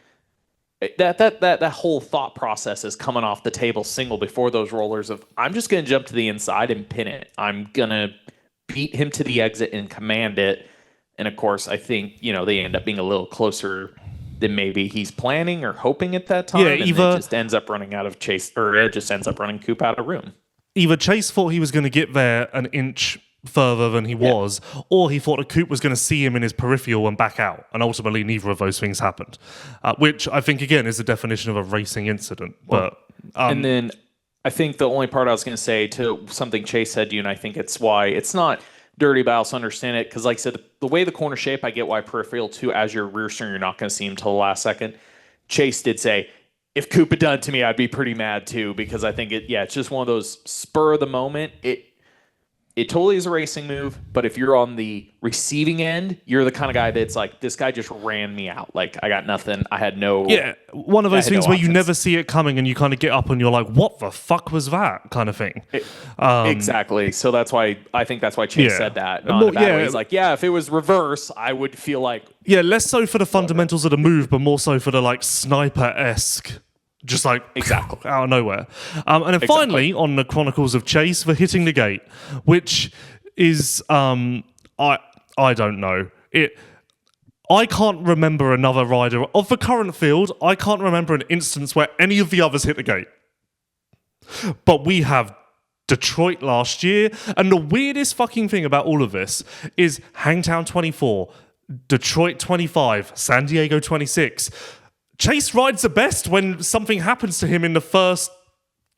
That whole thought process is coming off the table single before those rollers of, I'm just going to jump to the inside and pin it. I'm going to beat him to the exit and command it. And of course, I think, they end up being a little closer than maybe he's planning or hoping at that time. Yeah, and it just ends up running out of Chase, or it just ends up running Coop out of room. Either Chase thought he was going to get there an inch further than he was, or he thought that Coop was going to see him in his peripheral and back out. And ultimately, neither of those things happened, which I think, again, is the definition of a racing incident. And then I think the only part I was going to say to something Chase said to you, and I think it's why it's not dirty, but I also understand it because, like I said, the way the corner shape, I get why peripheral too. As your rear steering, you're not going to see him till the last second. Chase did say, if Coop had done it to me, I'd be pretty mad too, because I think it's just one of those spur of the moment. It totally is a racing move, but if you're on the receiving end, you're the kind of guy that's like, this guy just ran me out. I got nothing. I had no... Yeah, one of those things where you never see it coming and you kind of get up and you're like, what the fuck was that kind of thing? Exactly. So I think that's why Chase said that. Not in a bad way. He's like, if it was reverse, I would feel like... Yeah, less so for the fundamentals of the move, but more so for the sniper-esque... Just exactly out of nowhere. And then finally, on the Chronicles of Chase, for hitting the gate, which is I don't know. I can't remember another rider of the current field. I can't remember an instance where any of the others hit the gate. But we have Detroit last year, and the weirdest fucking thing about all of this is Hangtown 24, Detroit 25, San Diego 26. Chase rides the best when something happens to him in the first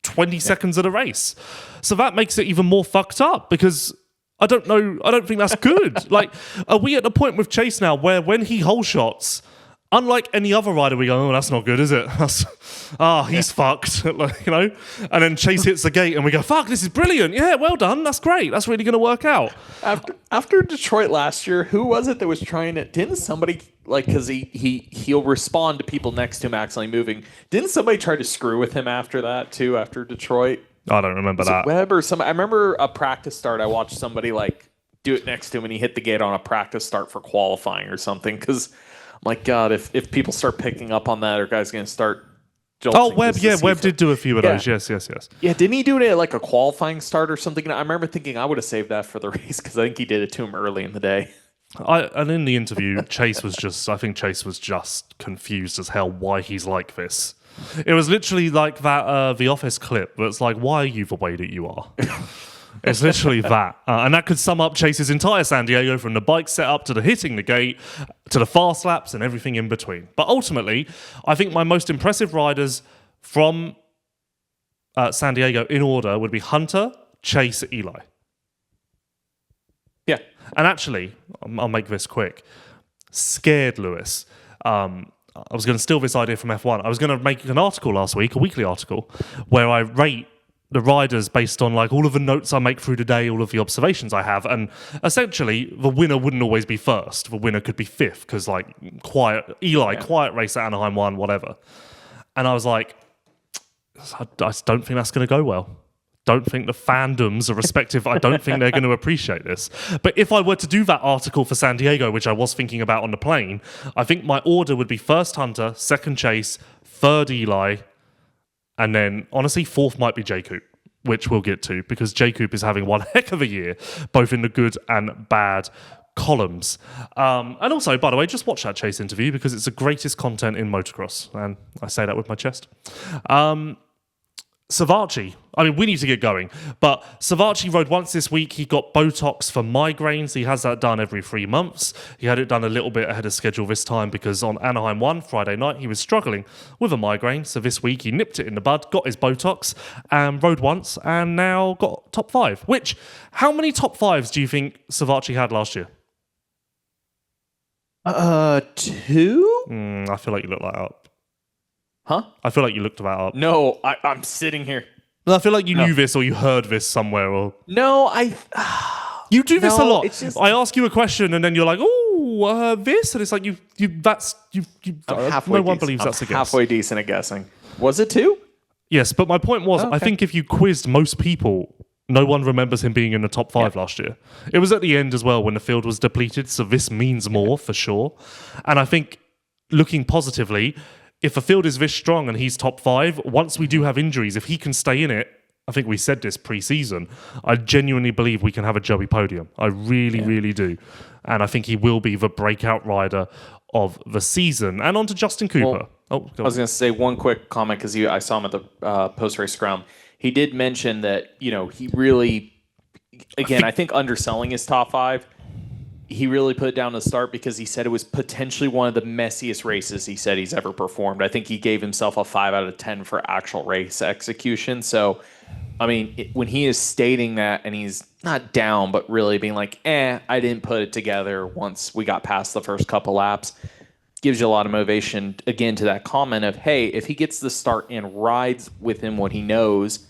20 seconds of the race. So that makes it even more fucked up because I don't know. I don't think that's good. Like, are we at the point with Chase now where when he hole shots, unlike any other rider, we go, oh, that's not good, is it? He's fucked. Like, you know? And then Chase hits the gate and we go, fuck, this is brilliant. Yeah, well done. That's great. That's really going to work out. After Detroit last year, who was it that was trying to... Didn't somebody... Like, because he'll respond to people next to him accidentally moving. Didn't somebody try to screw with him after that, too, after Detroit? I don't remember that. Webb or somebody? I remember a practice start. I watched somebody, like, do it next to him and he hit the gate on a practice start for qualifying or something. Because... My God, if people start picking up on that, are guys going to start jolting? Oh, Webb, yeah, Webb did do a few of those. Yes. Yeah, didn't he do it at like a qualifying start or something? I remember thinking I would have saved that for the race because I think he did it to him early in the day. And in the interview, Chase was just confused as hell why he's like this. It was literally like that The Office clip where it's like, why are you the way that you are? It's literally that. And that could sum up Chase's entire San Diego from the bike setup to the hitting the gate to the fast laps and everything in between. But ultimately, I think my most impressive riders from San Diego in order would be Hunter, Chase, Eli. Yeah. And actually, I'll make this quick. Scared Lewis. I was going to steal this idea from F1. I was going to make an article last week, a weekly article, where I rate the riders based on like all of the notes I make through the day, all of the observations I have, and essentially the winner wouldn't always be first. The winner could be fifth because like quiet race at Anaheim 1, whatever. And I was like, I just don't think that's going to go well. Don't think the fandoms are respective. I don't think they're going to appreciate this. But if I were to do that article for San Diego, which I was thinking about on the plane, I think my order would be first Hunter, second Chase, third Eli, and then, honestly, fourth might be J-Coop, which we'll get to, because J-Coop is having one heck of a year, both in the good and bad columns. And also, by the way, just watch that Chase interview, because it's the greatest content in motocross, and I say that with my chest. Savachi, I mean, we need to get going, but Savachi rode once this week. He got Botox for migraines. He has that done every 3 months. He had it done a little bit ahead of schedule this time because on Anaheim 1, Friday night, he was struggling with a migraine. So this week, he nipped it in the bud, got his Botox, and rode once, and now got top 5. Which, how many top 5s do you think Savachi had last year? 2? I feel like you looked that up. Huh? I feel like you looked that up. No, I'm sitting here. I feel like you knew this or you heard this somewhere. Or No, you do this a lot. Just, I ask you a question and then you're like, "Oh, this," and it's like you. No one believes that's a guess. Halfway decent at guessing. Was it 2? Yes, but my point was, I think if you quizzed most people, no one remembers him being in the top 5 last year. It was at the end as well when the field was depleted, so this means more for sure. And I think looking positively, if a field is this strong and he's top 5, once we do have injuries, if he can stay in it, I think we said this pre-season, I genuinely believe we can have a Joey podium. I really do. And I think he will be the breakout rider of the season. And on to Justin Cooper. I was going to say one quick comment because I saw him at the post-race scrum. He did mention that, he really, again, I think underselling his top 5. He really put it down to start because he said it was potentially one of the messiest races he said he's ever performed. I think he gave himself a 5 out of 10 for actual race execution. So, I mean, when he is stating that and he's not down, but really being like, I didn't put it together once we got past the first couple laps, gives you a lot of motivation, again, to that comment of, hey, if he gets the start and rides with him what he knows,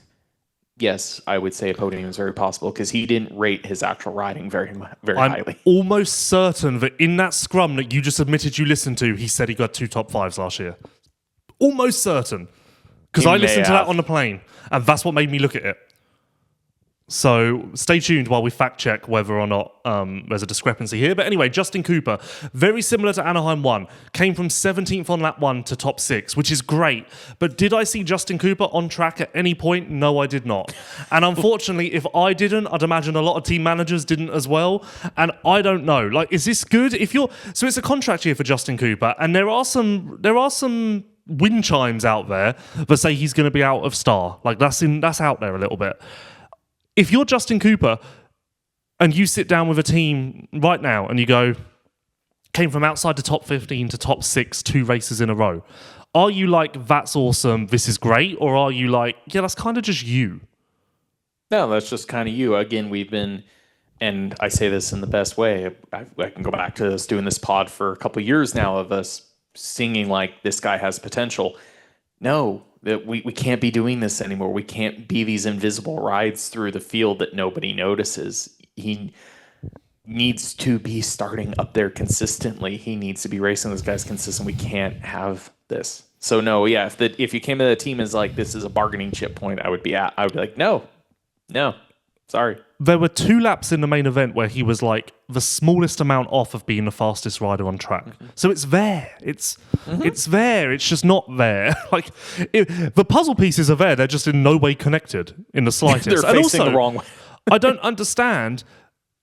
yes, I would say a podium is very possible because he didn't rate his actual riding very highly. I'm almost certain that in that scrum that you just admitted you listened to, he said he got 2 top 5s last year. Almost certain. Because I listened to that on the plane, and that's what made me look at it. So stay tuned while we fact check whether or not there's a discrepancy here. But anyway, Justin Cooper, very similar to Anaheim 1, came from 17th on lap 1 to top 6, which is great. But did I see Justin Cooper on track at any point? No, I did not. And unfortunately, if I didn't, I'd imagine a lot of team managers didn't as well. And I don't know. Like, is this good? So it's a contract year for Justin Cooper, and there are some wind chimes out there that say he's going to be out of Star. Like that's out there a little bit. If you're Justin Cooper and you sit down with a team right now and you go, came from outside the top 15 to top 6, 2 races in a row, are you like, that's awesome, this is great? Or are you like, yeah, that's kind of just you? No, that's just kind of you. Again, we've been, and I say this in the best way, I can go back to us doing this pod for a couple of years now of us singing like this guy has potential. No, that we can't be doing this anymore. We can't be these invisible rides through the field that nobody notices. He needs to be starting up there consistently. He needs to be racing those guys consistent. We can't have this. So no, yeah, if you came to the team as like this is a bargaining chip point, I would be like, no, sorry. There were 2 laps in the main event where he was like the smallest amount off of being the fastest rider on track. Mm-hmm. So it's there. It's there. It's just not there. Like the puzzle pieces are there. They're just in no way connected in the slightest. They're facing the wrong way. I don't understand.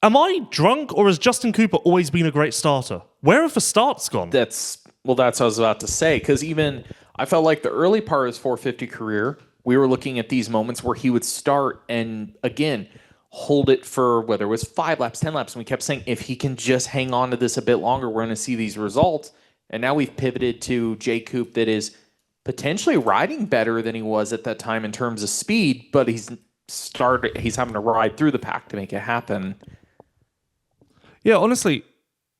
Am I drunk, or has Justin Cooper always been a great starter? Where have the starts gone? That's what I was about to say. Because even I felt like the early part of his 450 career, we were looking at these moments where he would start and again hold it for whether it was 5 laps, 10 laps, and we kept saying if he can just hang on to this a bit longer, we're going to see these results. And now we've pivoted to J. Coop that is potentially riding better than he was at that time in terms of speed, but he's having to ride through the pack to make it happen. Yeah, honestly,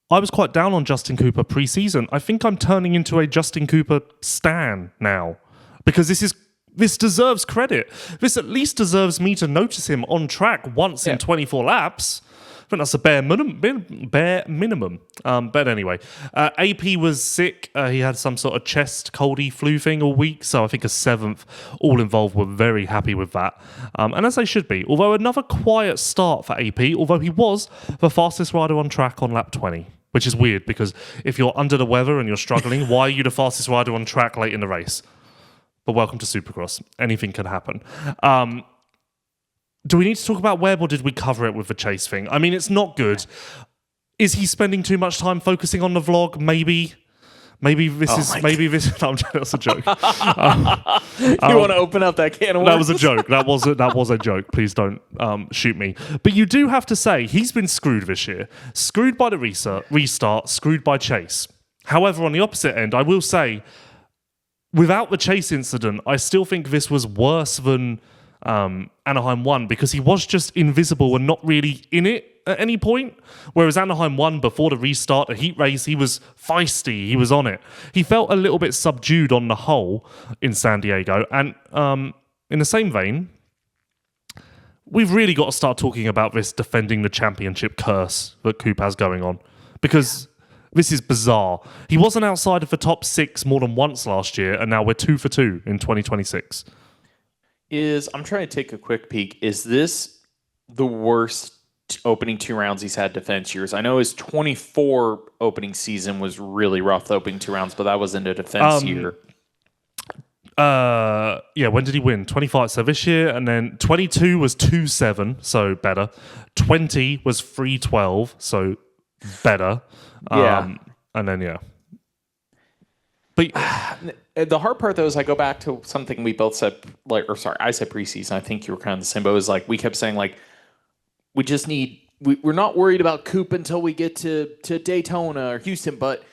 I was quite down on Justin Cooper pre-season. I think I'm turning into a Justin Cooper stan now because this deserves credit. This at least deserves me to notice him on track once in 24 laps. I think that's a bare minimum. But anyway, AP was sick. He had some sort of chest coldy flu thing all week, so I think a 7th. All involved were very happy with that. And as they should be. Although another quiet start for AP, although he was the fastest rider on track on lap 20. Which is weird, because if you're under the weather and you're struggling, why are you the fastest rider on track late in the race? But welcome to Supercross. Anything can happen. Do we need to talk about Webb, or did we cover it with the chase thing? I mean, it's not good. Is he spending too much time focusing on the vlog? Maybe this. No, that's a joke. You want to open up that can of worms? That was a joke. That was a joke. Please don't shoot me. But you do have to say he's been screwed this year. Screwed by the restart. Screwed by chase. However, on the opposite end, I will say, without the chase incident, I still think this was worse than Anaheim 1 because he was just invisible and not really in it at any point. Whereas Anaheim 1, before the restart, a heat race, he was feisty, he was on it. He felt a little bit subdued on the whole in San Diego. And in the same vein, we've really got to start talking about this defending the championship curse that Coop has going on. Because this is bizarre. He wasn't outside of the top 6 more than once last year, and now we're 2 for 2 in 2026. I'm trying to take a quick peek. Is this the worst opening 2 rounds he's had defense years? I know his 24 opening season was really rough, the opening 2 rounds, but that was in a defense year. Yeah, when did he win? 25, so this year, and then 22 was 2-7, so better. 20 was 3-12, so better. And then, yeah. But the hard part, though, is I go back to something we both said, I said preseason. I think you were kind of the same, but it was like we kept saying, like, we just need, we're not worried about Coop until we get to Daytona or Houston, but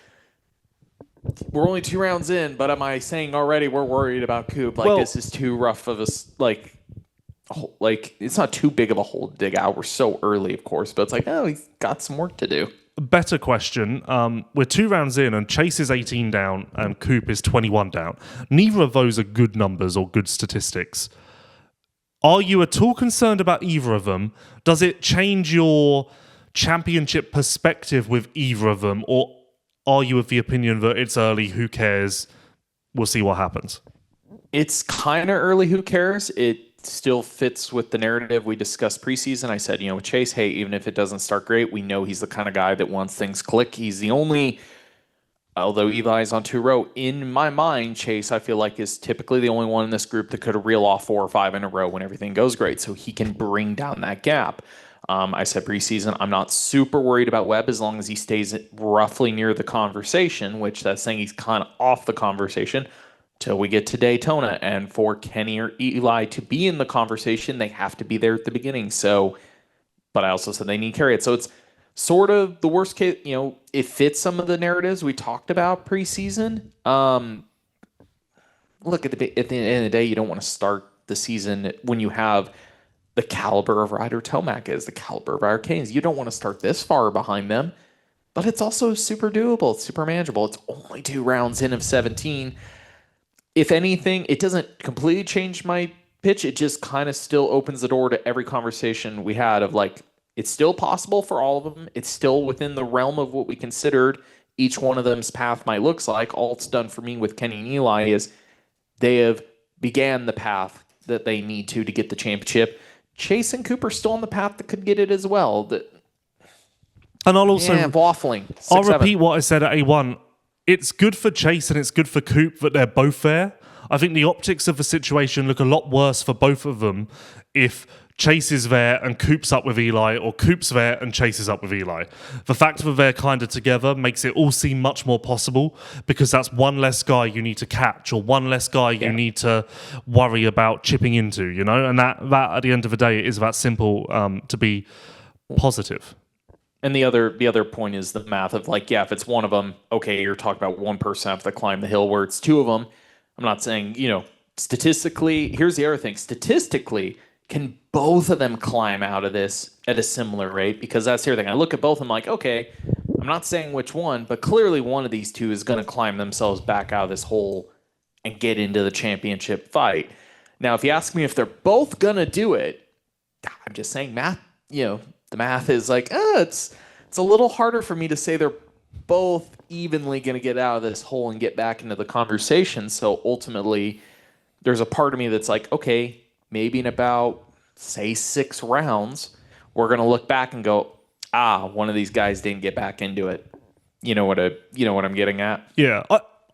we're only 2 rounds in. But am I saying already we're worried about Coop? Like, this is too rough of a, like, it's not too big of a hole to dig out. We're so early, of course, but it's like, oh, he's got some work to do. Better question. We're 2 rounds in and Chase is 18 down and Coop is 21 down. Neither of those are good numbers or good statistics. Are you at all concerned about either of them? Does it change your championship perspective with either of them? Or are you of the opinion that it's early, who cares, we'll see what happens? It's kind of early, who cares? still fits with the narrative we discussed preseason. I said, with Chase, hey, even if it doesn't start great, we know he's the kind of guy that once things click, he's the only, although Eli's on 2-row, in my mind, Chase, I feel like, is typically the only one in this group that could reel off 4 or 5 in a row when everything goes great. So he can bring down that gap. I said preseason, I'm not super worried about Webb as long as he stays roughly near the conversation, which that's saying he's kind of off the conversation till we get to Daytona. And for Kenny or Eli to be in the conversation, they have to be there at the beginning. So, but I also said they need to carry it. So it's sort of the worst case, it fits some of the narratives we talked about preseason. Look, at the end of the day, you don't want to start the season when you have the caliber of rider Tomac is, the caliber of rider Canes. You don't want to start this far behind them, but it's also super doable. It's super manageable. It's only 2 rounds in of 17. If anything, it doesn't completely change my pitch. It just kind of still opens the door to every conversation we had of like, it's still possible for all of them. It's still within the realm of what we considered each one of them's path might looks like. All it's done for me with Kenny and Eli is they have began the path that they need to get the championship. Chase and Cooper still on the path that could get it as well. And I'll also waffling. I'll repeat what I said at A1. It's good for Chase and it's good for Coop that they're both there. I think the optics of the situation look a lot worse for both of them if Chase is there and Coop's up with Eli, or Coop's there and Chase is up with Eli. The fact that they're kind of together makes it all seem much more possible because that's one less guy you need to catch or one less guy you need to worry about chipping into, And that at the end of the day is that simple to be positive. And the other point is the math of like, if it's one of them, okay, you're talking about one person have to climb the hill where it's 2 of them. I'm not saying, statistically, here's the other thing. Statistically, can both of them climb out of this at a similar rate? Because that's the other thing. I look at both of them like, okay, I'm not saying which one, but clearly one of these 2 is going to climb themselves back out of this hole and get into the championship fight. Now, if you ask me if they're both going to do it, I'm just saying math, the math is like, it's a little harder for me to say they're both evenly going to get out of this hole and get back into the conversation. So ultimately, there's a part of me that's like, okay, maybe in about, say, 6 rounds, we're going to look back and go, one of these guys didn't get back into it. You know what I'm getting at? Yeah.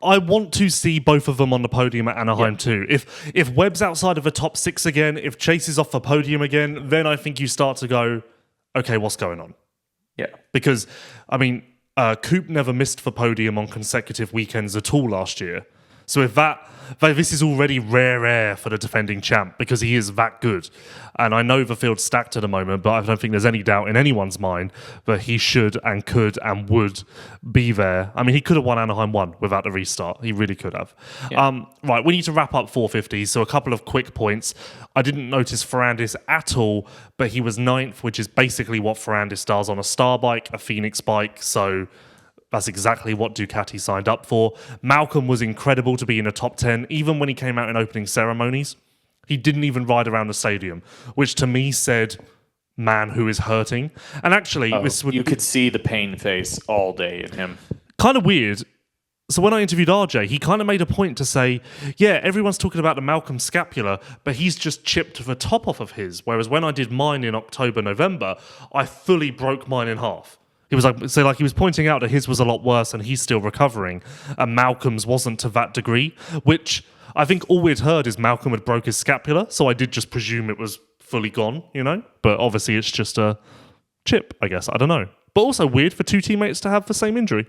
I want to see both of them on the podium at Anaheim too. If Webb's outside of the top 6 again, if Chase is off the podium again, then I think you start to go, okay, what's going on? Yeah. Because, Coop never missed the podium on consecutive weekends at all last year. So if this is already rare air for the defending champ because he is that good. And I know the field's stacked at the moment, but I don't think there's any doubt in anyone's mind that he should and could and would be there. I mean, he could have won Anaheim 1 without the restart. He really could have. Yeah. Right, we need to wrap up 450, so a couple of quick points. I didn't notice Ferrandis at all, but he was 9th, which is basically what Ferrandis does on a Star bike, a Phoenix bike, so that's exactly what Ducati signed up for. Malcolm was incredible to be in the top 10, even when he came out in opening ceremonies. He didn't even ride around the stadium, which to me said, man who is hurting. And actually, you could see the pain face all day in him. Kind of weird. So when I interviewed RJ, he kind of made a point to say, everyone's talking about the Malcolm scapula, but he's just chipped the top off of his. Whereas when I did mine in October, November, I fully broke mine in half. He was he was pointing out that his was a lot worse and he's still recovering, and Malcolm's wasn't to that degree, which I think all we'd heard is Malcolm had broke his scapula, so I did just presume it was fully gone, But obviously it's just a chip, I guess. I don't know. But also weird for 2 teammates to have the same injury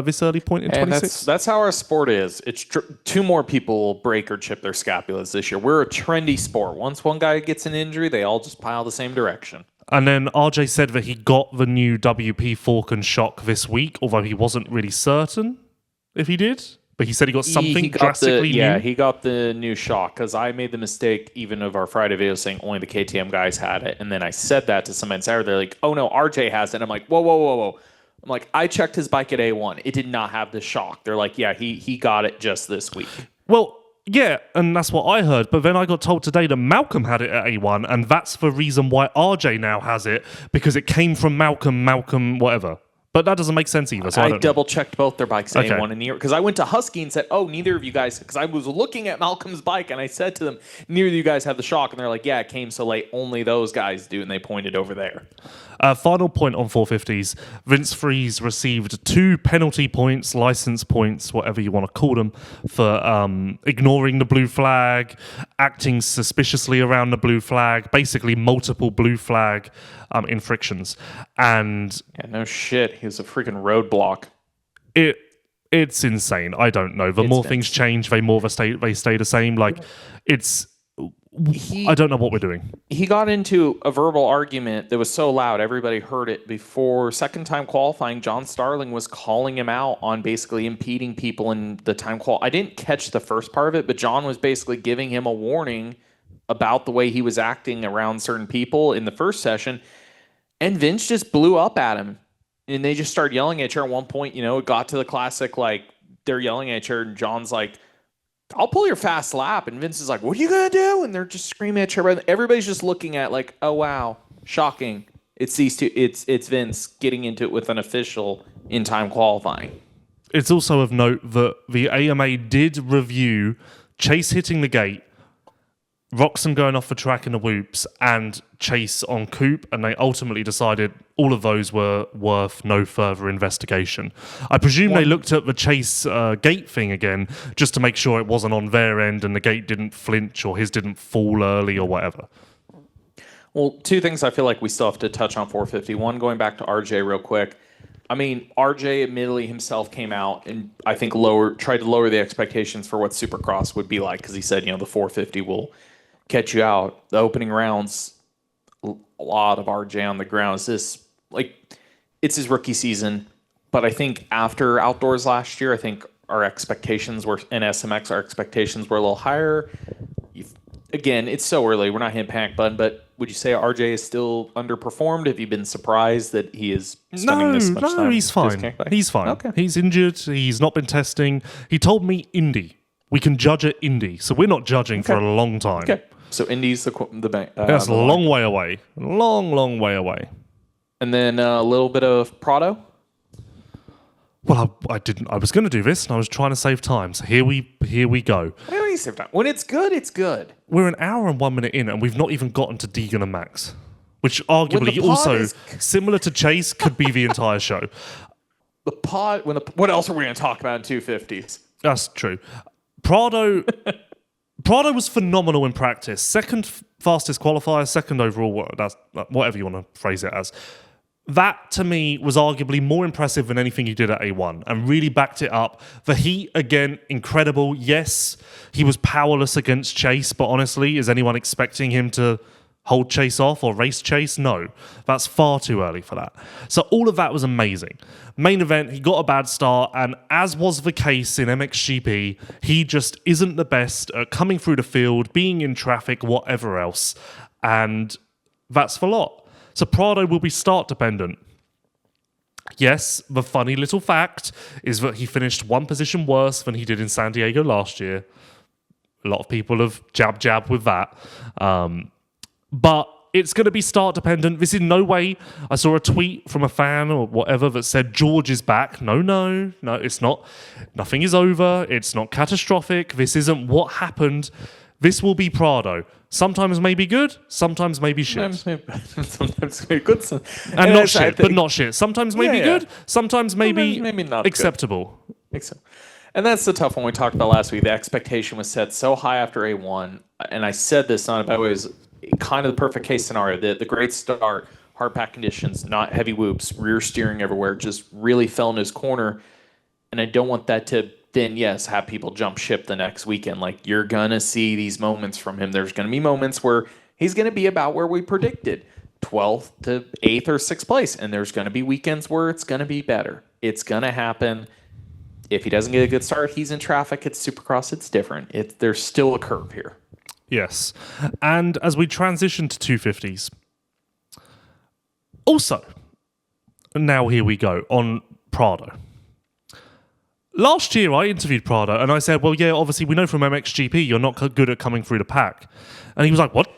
this early point in 26. That's how our sport is. It's 2 more people will break or chip their scapulas this year. We're a trendy sport. Once one guy gets an injury, they all just pile the same direction. And then RJ said that he got the new WP fork and shock this week, although he wasn't really certain if he did. But he said he got something drastically new. Yeah, he got the new shock because I made the mistake even of our Friday video saying only the KTM guys had it. And then I said that to some insider. They're like, oh no, RJ has it. And I'm like, whoa. I'm like, I checked his bike at A1. It did not have the shock. They're like, yeah, he got it just this week. Well, yeah, and that's what I heard. But then I got told today that Malcolm had it at A1, and that's the reason why RJ now has it, because it came from Malcolm, whatever. But that doesn't make sense either. So I double checked both their bikes at A1 in New York because I went to Husky and said, "Oh, neither of you guys," because I was looking at Malcolm's bike and I said to them, "Neither of you guys have the shock," and they're like, "Yeah, it came so late. Only those guys do," and they pointed over there. Final point on 450s. Vince Freeze received 2 penalty points, license points, whatever you want to call them, for ignoring the blue flag, acting suspiciously around the blue flag, basically multiple blue flag infractions. And yeah, no shit, he was a freaking roadblock. It's insane. I don't know. The more things change, they stay the same. Like I don't know what we're doing. He got into a verbal argument that was so loud, everybody heard it before second time qualifying. John Starling was calling him out on basically impeding people in the time qual. I didn't catch the first part of it, but John was basically giving him a warning about the way he was acting around certain people in the first session. And Vince just blew up at him. And they just started yelling at each other. At one point, it got to the classic, like, they're yelling at each other, and John's like, "I'll pull your fast lap." And Vince is like, "What are you going to do?" And they're just screaming at each other. Everybody's just looking at like, "Oh, wow, shocking." It's these two. It's Vince getting into it with an official in time qualifying. It's also of note that the AMA did review Chase hitting the gate, Roczen going off the track in the whoops, and Chase on coupe, and they ultimately decided all of those were worth no further investigation. I presume they looked at the Chase gate thing again just to make sure it wasn't on their end and the gate didn't flinch or his didn't fall early or whatever. Well, 2 things I feel like we still have to touch on 450. One, going back to RJ real quick. I mean, RJ admittedly himself came out and I think tried to lower the expectations for what Supercross would be like, because he said, the 450 will catch you out. The opening rounds, a lot of RJ on the ground. It's his rookie season, but I think after outdoors last year, I think our expectations were, in SMX, our expectations were a little higher. Again, it's so early. We're not hitting panic button, but would you say RJ is still underperformed? Have you been surprised that he is spending this much time? No, he's fine. He's fine. Okay. He's injured. He's not been testing. He told me Indy. We can judge at Indy, so we're not judging for a long time. Okay. So Indy's the bank. That's a long way away. Long way away. And then a little bit of Prado. Well, I didn't. I was going to do this, and I was trying to save time. So here we go. Why do you save time? When it's good, it's good. We're an hour and 1 minute in, and we've not even gotten to Deegan and Max, which arguably also, similar to Chase, could be the entire show. What else are we going to talk about in 250s? That's true. Prado was phenomenal in practice. Second fastest qualifier, second overall. That's whatever you want to phrase it as. That, to me, was arguably more impressive than anything he did at A1 and really backed it up. The heat, again, incredible. Yes, he was powerless against Chase, but honestly, is anyone expecting him to hold Chase off or race Chase? No, that's far too early for that. So all of that was amazing. Main event, he got a bad start, and as was the case in MXGP, he just isn't the best at coming through the field, being in traffic, whatever else, and that's the lot. So Prado will be start dependent. Yes, the funny little fact is that he finished 1 position worse than he did in San Diego last year. A lot of people have jab with that. But it's going to be start dependent. This in no way. I saw a tweet from a fan or whatever that said George is back. No, it's not. Nothing is over. It's not catastrophic. This isn't what happened. This will be Prado. Sometimes maybe good, sometimes maybe shit. Sometimes maybe good. And not shit, but not shit. Sometimes maybe good, sometimes maybe not acceptable. And that's the tough one we talked about last week. The expectation was set so high after A1. And I said this on it, by the way, it was kind of the perfect case scenario. The great start, hard pack conditions, not heavy whoops, rear steering everywhere, just really fell in his corner. And I don't want that to then, yes, have people jump ship the next weekend. Like, you're going to see these moments from him. There's going to be moments where he's going to be about where we predicted, 12th to 8th or 6th place. And there's going to be weekends where it's going to be better. It's going to happen. If he doesn't get a good start, he's in traffic. It's Supercross. It's different. There's still a curve here. Yes. And as we transition to 250s, also, now here we go on Prado. Last year, I interviewed Prado, and I said, well, yeah, obviously, we know from MXGP you're not good at coming through the pack. And he was like, what?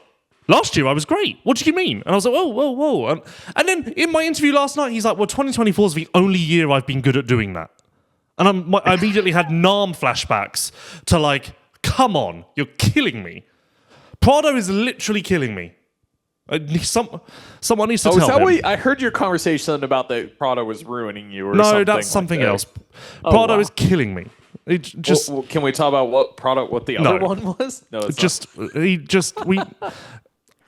Last year I was great. What do you mean? And I was like, whoa, whoa, whoa. And then in my interview last night, he's like, well, 2024 is the only year I've been good at doing that. And I immediately had NARM flashbacks to like, come on, you're killing me. Prado is literally killing me. Someone needs to tell him. I heard your conversation about that Prado was ruining you or no, something. No, that's something like else. Prado is killing me. It just well, can we talk about what the other one was? No, it's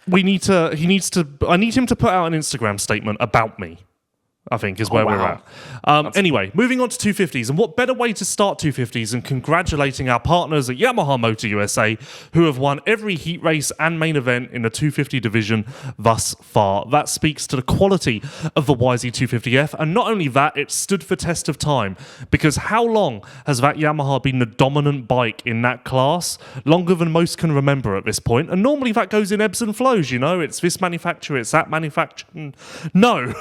I need him to put out an Instagram statement about me, I think, is where we're at. Anyway, moving on to 250s. And what better way to start 250s than congratulating our partners at Yamaha Motor USA, who have won every heat race and main event in the 250 division thus far. That speaks to the quality of the YZ250F. And not only that, it stood for test of time. Because how long has that Yamaha been the dominant bike in that class? Longer than most can remember at this point. And normally that goes in ebbs and flows, you know? It's this manufacturer, it's that manufacturer. No,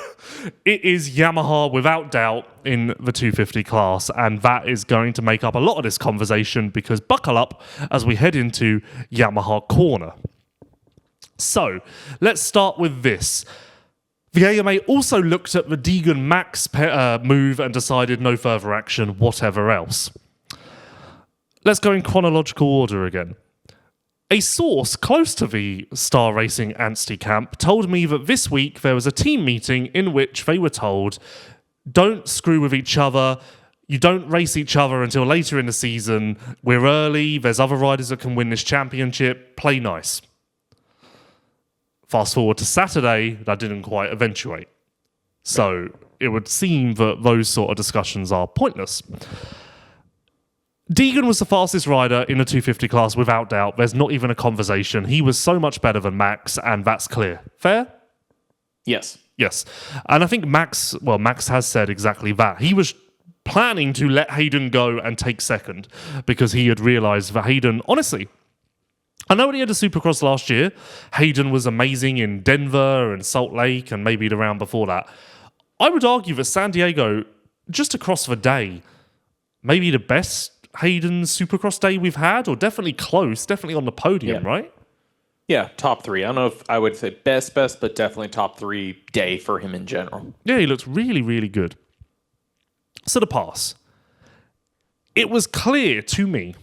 it is Yamaha without doubt in the 250 class, and that is going to make up a lot of this conversation because buckle up as we head into Yamaha Corner. So let's start with this. The AMA also looked at the Deegan Max move and decided no further action, whatever else. Let's go in chronological order again. A source close to the Star Racing Anstie camp told me that this week there was a team meeting in which they were told, don't screw with each other, you don't race each other until later in the season, we're early, there's other riders that can win this championship, play nice. Fast forward to Saturday, that didn't quite eventuate. So it would seem that those sort of discussions are pointless. Deegan was the fastest rider in the 250 class, without doubt. There's not even a conversation. He was so much better than Max, and that's clear. Fair? Yes. Yes. And I think Max has said exactly that. He was planning to let Hayden go and take second because he had realised that Hayden, honestly, I know when he had a Supercross last year, Hayden was amazing in Denver and Salt Lake and maybe the round before that. I would argue that San Diego, just across the day, maybe the best Hayden Supercross day we've had, or definitely close, definitely on the podium, right? Yeah, top three. I don't know if I would say best, but definitely top three day for him in general. Yeah, he looks really, really good. So the pass. It was clear to me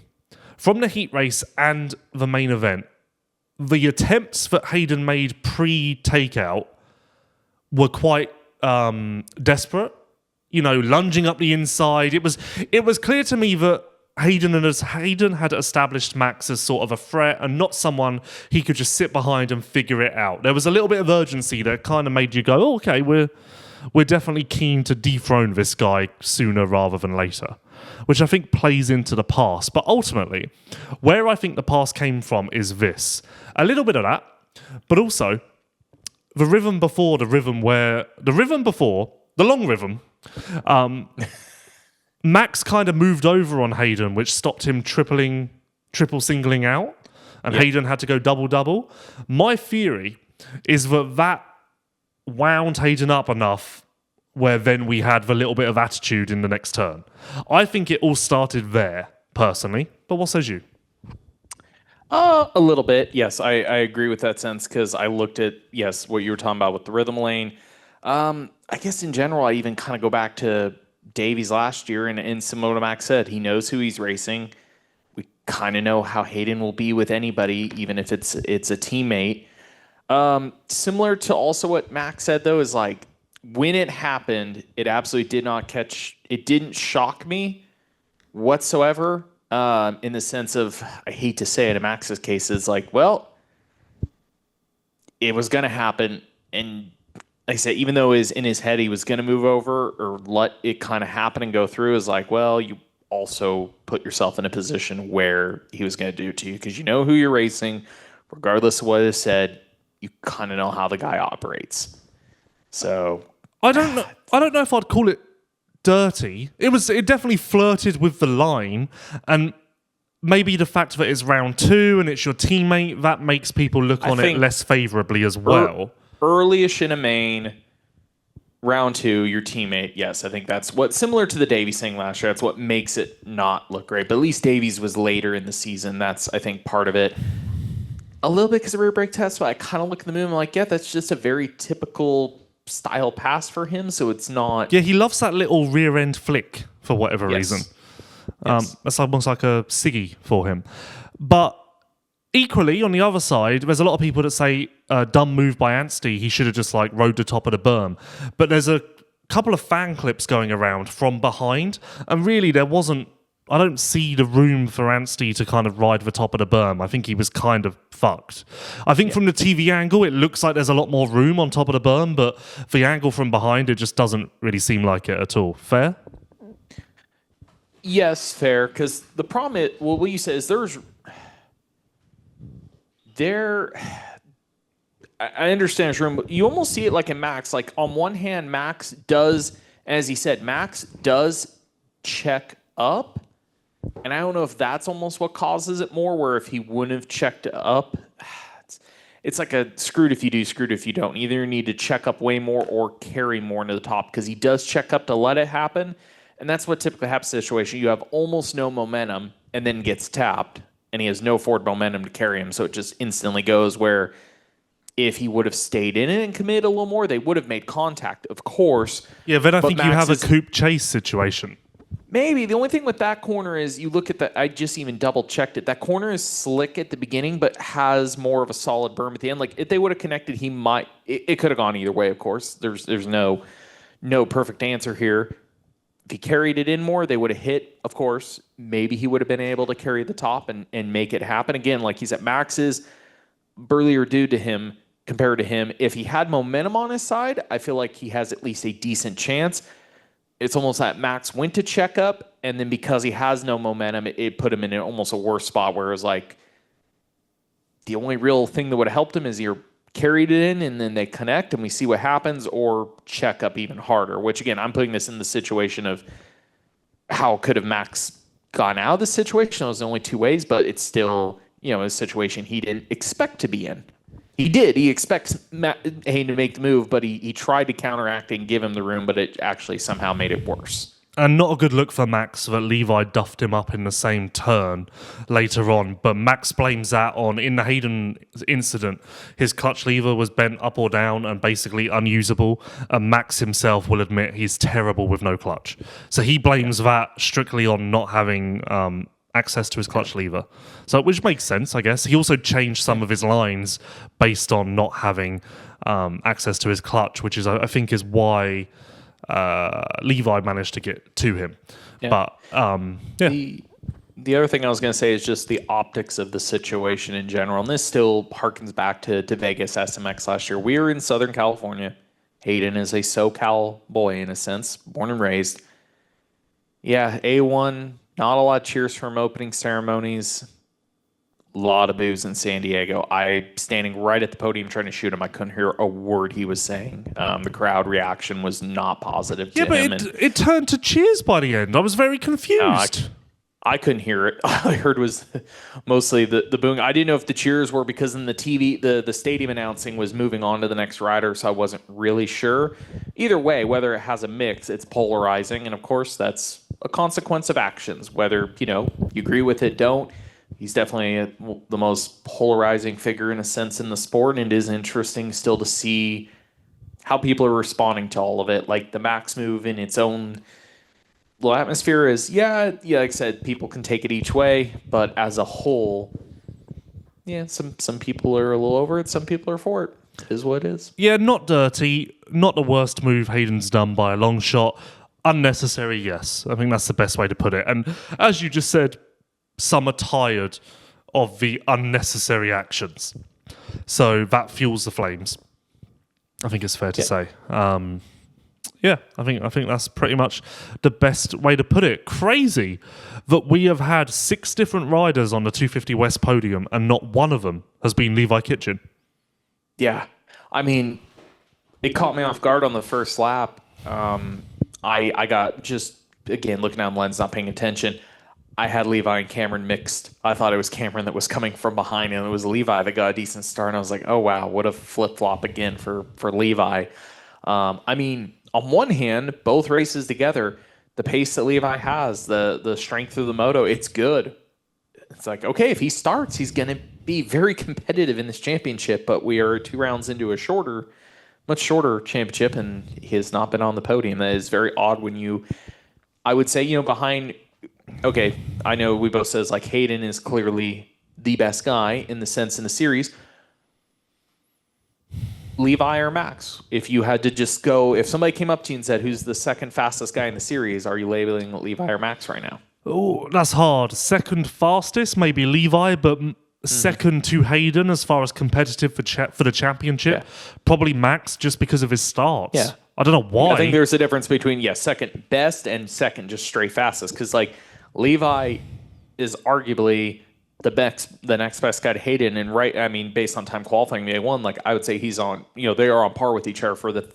from the heat race and the main event, the attempts that Hayden made pre-takeout were quite desperate. You know, lunging up the inside. It was clear to me that Hayden had established Max as sort of a threat and not someone he could just sit behind and figure it out. There was a little bit of urgency that kind of made you go, oh, okay, we're definitely keen to dethrone this guy sooner rather than later, which I think plays into the pass. But ultimately, where I think the pass came from is this. A little bit of that, but also the rhythm before, the long rhythm, Max kind of moved over on Hayden, which stopped him triple singling out, and Hayden had to go double. My theory is that wound Hayden up enough where then we had the little bit of attitude in the next turn. I think it all started there, personally. But what says you? A little bit. Yes, I agree with that sense because I looked at, what you were talking about with the rhythm lane. I guess in general, I even kind of go back to Davies last year, and Motorex said he knows who he's racing. We kind of know how Hayden will be with anybody, even if it's a teammate. Similar to also what Max said, though, is like when it happened, it absolutely didn't shock me whatsoever. In the sense of, I hate to say it, in Max's case, is like, well, it was going to happen, and like I said, even though in his head he was going to move over or let it kind of happen and go through, is like, well, you also put yourself in a position where he was going to do it to you because you know who you're racing, regardless of what is said. You kind of know how the guy operates. So I don't know if I'd call it dirty. It definitely flirted with the line, and maybe the fact that it's round 2 and it's your teammate, that makes people look on it less favourably as well. Early-ish in a main, round 2, your teammate. Yes, I think that's what, similar to the Davies thing last year, that's what makes it not look great. But at least Davies was later in the season. That's, I think, part of it. A little bit because of rear brake test, but I kind of look at the move and I'm like, yeah, that's just a very typical style pass for him. So it's not. Yeah, he loves that little rear end flick for whatever Yes. reason. Yes. That's almost like a Siggy for him. But equally, on the other side, there's a lot of people that say, dumb move by Anstie, he should have just like rode the top of the berm. But there's a couple of fan clips going around from behind, and really there wasn't. I don't see the room for Anstie to kind of ride the top of the berm. I think he was kind of fucked. I think from the TV angle, it looks like there's a lot more room on top of the berm, but the angle from behind, it just doesn't really seem like it at all. Fair? Yes, fair. Because the problem is, well, what you said is I understand his room, but you almost see it like in Max. Like on one hand, Max does, as he said, Max does check up. And I don't know if that's almost what causes it more, where if he wouldn't have checked up, it's like a screwed if you do, screwed if you don't. Either you need to check up way more or carry more into the top, because he does check up to let it happen. And that's what typically happens in a situation. You have almost no momentum and then gets tapped, and he has no forward momentum to carry him. So it just instantly goes where if he would have stayed in it and committed a little more, they would have made contact, of course. Yeah, then I think you have a coupe chase situation. Maybe. The only thing with that corner is you look at that. I just even double checked it. That corner is slick at the beginning, but has more of a solid berm at the end. Like if they would have connected, he might. It could have gone either way. Of course, there's no perfect answer here. If he carried it in more, they would have hit. Of course, maybe he would have been able to carry the top and make it happen again. Like he's at Max's burlier dude to him compared to him. If he had momentum on his side, I feel like he has at least a decent chance. It's almost that Max went to check up, and then because he has no momentum, it put him in almost a worse spot where it was like the only real thing that would have helped him is he carried it in and then they connect and we see what happens, or check up even harder, which again, I'm putting this in the situation of how could have Max gone out of this situation. It was only two ways, but it's still, a situation he didn't expect to be in. He did. He expects Hayden to make the move, but he tried to counteract and give him the room, but it actually somehow made it worse. And not a good look for Max that Levi duffed him up in the same turn later on. But Max blames that on, in the Hayden incident, his clutch lever was bent up or down and basically unusable. And Max himself will admit he's terrible with no clutch. So he blames that strictly on not having access to his clutch lever. So, which makes sense, I guess. He also changed some of his lines based on not having access to his clutch, which is, I think, is why Levi managed to get to him. Yeah. But the other thing I was going to say is just the optics of the situation in general. And this still harkens back to Vegas SMX last year. We were in Southern California. Hayden is a SoCal boy in a sense, born and raised. Yeah, A1, not a lot of cheers from opening ceremonies. A lot of boos in San Diego. I standing right at the podium trying to shoot him. I couldn't hear a word he was saying. The crowd reaction was not positive to him. But it turned to cheers by the end. I was very confused. I couldn't hear it. All I heard was mostly the booing. I didn't know if the cheers were because in the TV, the stadium announcing was moving on to the next rider, so I wasn't really sure. Either way, whether it has a mix, it's polarizing, and of course that's a consequence of actions. Whether you agree with it, don't. He's definitely the most polarizing figure in a sense in the sport, and it is interesting still to see how people are responding to all of it. Like the Max move in its own little atmosphere is, like I said, people can take it each way, but as a whole, some people are a little over it, some people are for it. It is what it is. Yeah, not dirty, not the worst move Hayden's done by a long shot. Unnecessary, yes. I think that's the best way to put it. And as you just said, some are tired of the unnecessary actions. So that fuels the flames. I think it's fair to say. I think that's pretty much the best way to put it. Crazy that we have had 6 different riders on the 250 West podium and not one of them has been Levi Kitchen. Yeah. I mean, it caught me off guard on the first lap. I got just, again, looking down the lens, not paying attention. I had Levi and Cameron mixed. I thought it was Cameron that was coming from behind, and it was Levi that got a decent start. And I was like, oh, wow, what a flip-flop again for Levi. I mean, on one hand, both races together, the pace that Levi has, the strength of the moto, it's good. it's like, okay, if he starts, he's going to be very competitive in this championship, but we are 2 rounds into a much shorter championship, and he has not been on the podium. That is very odd when I would say, behind, okay, I know we both says like Hayden is clearly the best guy in the sense in the series. Levi or Max? If you had to just go, if somebody came up to you and said, who's the second fastest guy in the series, are you labeling Levi or Max right now? Oh, that's hard. Second fastest, maybe Levi, but second to Hayden as far as competitive for the championship, probably Max just because of his starts. Yeah. I don't know why. I think there's a difference between, second best and second just straight fastest. Because, like, Levi is arguably the next best guy to Hayden. And, based on time qualifying, they won. Like, I would say he's on, they are on par with each other for the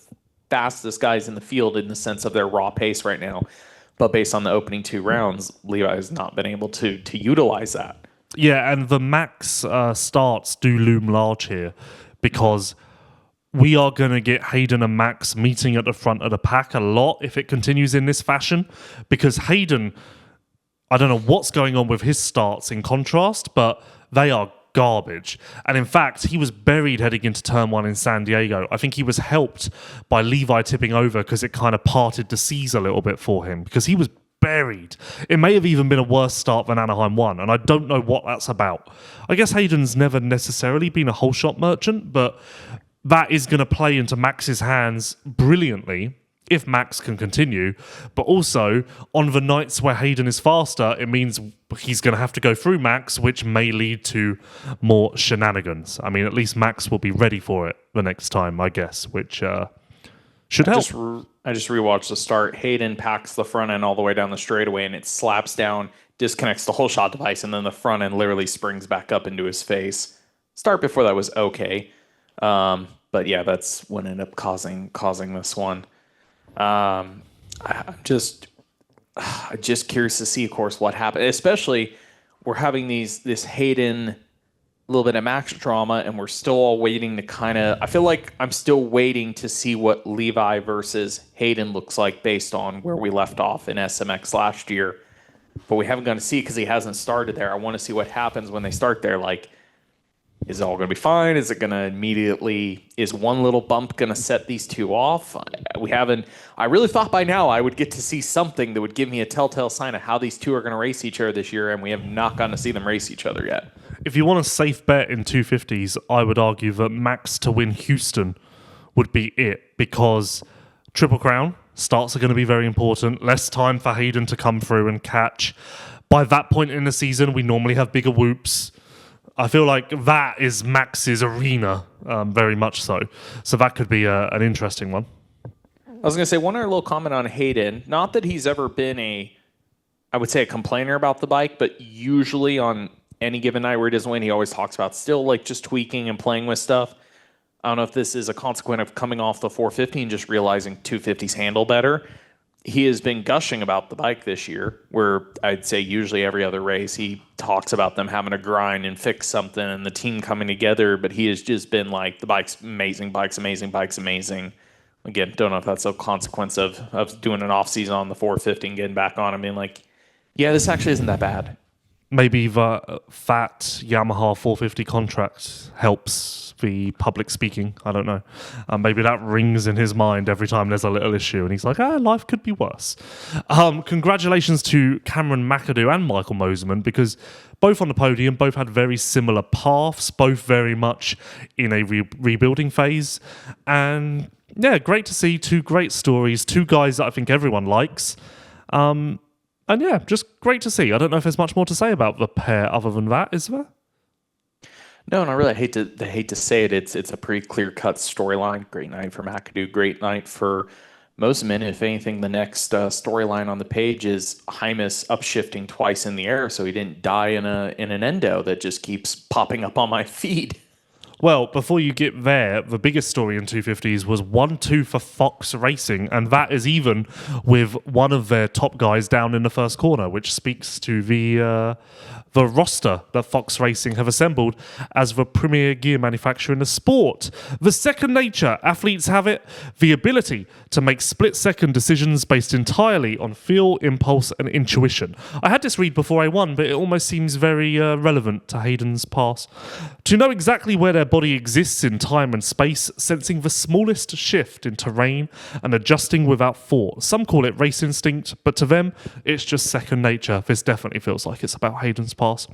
fastest guys in the field in the sense of their raw pace right now. But based on the opening 2 rounds, Levi has not been able to utilize that. Yeah, and the Max starts do loom large here because we are going to get Hayden and Max meeting at the front of the pack a lot if it continues in this fashion. Because Hayden, I don't know what's going on with his starts in contrast, but they are garbage. And in fact, he was buried heading into turn 1 in San Diego. I think he was helped by Levi tipping over because it kind of parted the seas a little bit for him because he was buried. It may have even been a worse start than Anaheim 1, and I don't know what that's about. I guess Hayden's never necessarily been a whole shot merchant, but that is going to play into Max's hands brilliantly if Max can continue. But also, on the nights where Hayden is faster, it means he's going to have to go through Max, which may lead to more shenanigans. I mean, at least Max will be ready for it the next time, I guess, which should help. I just rewatched the start. Hayden packs the front end all the way down the straightaway, and it slaps down, disconnects the whole shot device, and then the front end literally springs back up into his face. Start before that was okay. But yeah, that's what ended up causing this one. I'm just curious to see, of course, what happened. Especially, we're having this Hayden, a little bit of Max drama, and we're still all waiting to kind of. I feel like I'm still waiting to see what Levi versus Hayden looks like based on where we left off in SMX last year. But we haven't gotten to see it because he hasn't started there. I want to see what happens when they start there. Like, is it all going to be fine? Is it going to immediately, is one little bump going to set these two off? I really thought by now I would get to see something that would give me a telltale sign of how these two are going to race each other this year, and we have not gotten to see them race each other yet. If you want a safe bet in 250s, I would argue that Max to win Houston would be it, because Triple Crown starts are going to be very important. Less time for Hayden to come through and catch. By that point in the season, we normally have bigger whoops. I feel like that is Max's arena, very much so. So that could be an interesting one. I was going to say one other little comment on Hayden. Not that he's ever been a complainer about the bike, but usually on any given night where he doesn't win, he always talks about still like just tweaking and playing with stuff. I don't know if this is a consequence of coming off the 450 and just realizing 250s handle better. He has been gushing about the bike this year, where I'd say usually every other race he talks about them having to grind and fix something and the team coming together, but he has just been like, the bike's amazing, bike's amazing, bike's amazing. Again, don't know if that's a consequence of doing an off-season on the 450 and getting back on and being like, yeah, this actually isn't that bad. Maybe the fat Yamaha 450 contract helps the public speaking. I don't know. Maybe that rings in his mind every time there's a little issue, and he's like, life could be worse. Congratulations to Cameron McAdoo and Michael Moseman, because both on the podium, both had very similar paths, both very much in a rebuilding phase. And yeah, great to see two great stories, two guys that I think everyone likes. And yeah, just great to see. I don't know if there's much more to say about the pair other than that, is there? No, not really. I hate to say it. It's a pretty clear-cut storyline. Great night for McAdoo. Great night for Moseman. If anything, the next storyline on the page is Hymus upshifting twice in the air so he didn't die in an endo that just keeps popping up on my feed. Well, before you get there, the biggest story in 250s was 1-2 for Fox Racing, and that is even with one of their top guys down in the first corner, which speaks to the roster that Fox Racing have assembled as the premier gear manufacturer in the sport. The second nature athletes have it, the ability to make split-second decisions based entirely on feel, impulse, and intuition. I had this read before I won, but it almost seems very relevant to Hayden's pass. To know exactly where their body exists in time and space, sensing the smallest shift in terrain and adjusting without thought. Some call it race instinct, but to them, it's just second nature. This definitely feels like it's about Hayden's pass.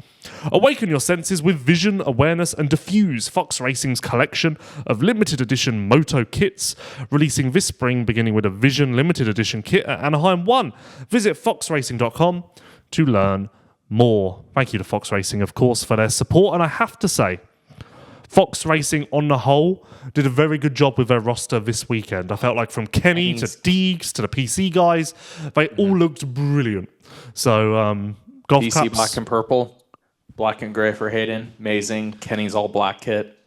Awaken your senses with vision, awareness, and diffuse Fox Racing's collection of limited edition moto kits, releasing this spring, beginning with a Vision limited edition kit at Anaheim 1. Visit foxracing.com to learn more. Thank you to Fox Racing, of course, for their support, and I have to say, Fox Racing, on the whole, did a very good job with their roster this weekend. I felt like from Kenny to Deegs to the PC guys, they all looked brilliant. So, golf PC cups, black and purple, black and gray for Hayden, amazing. Kenny's all black kit.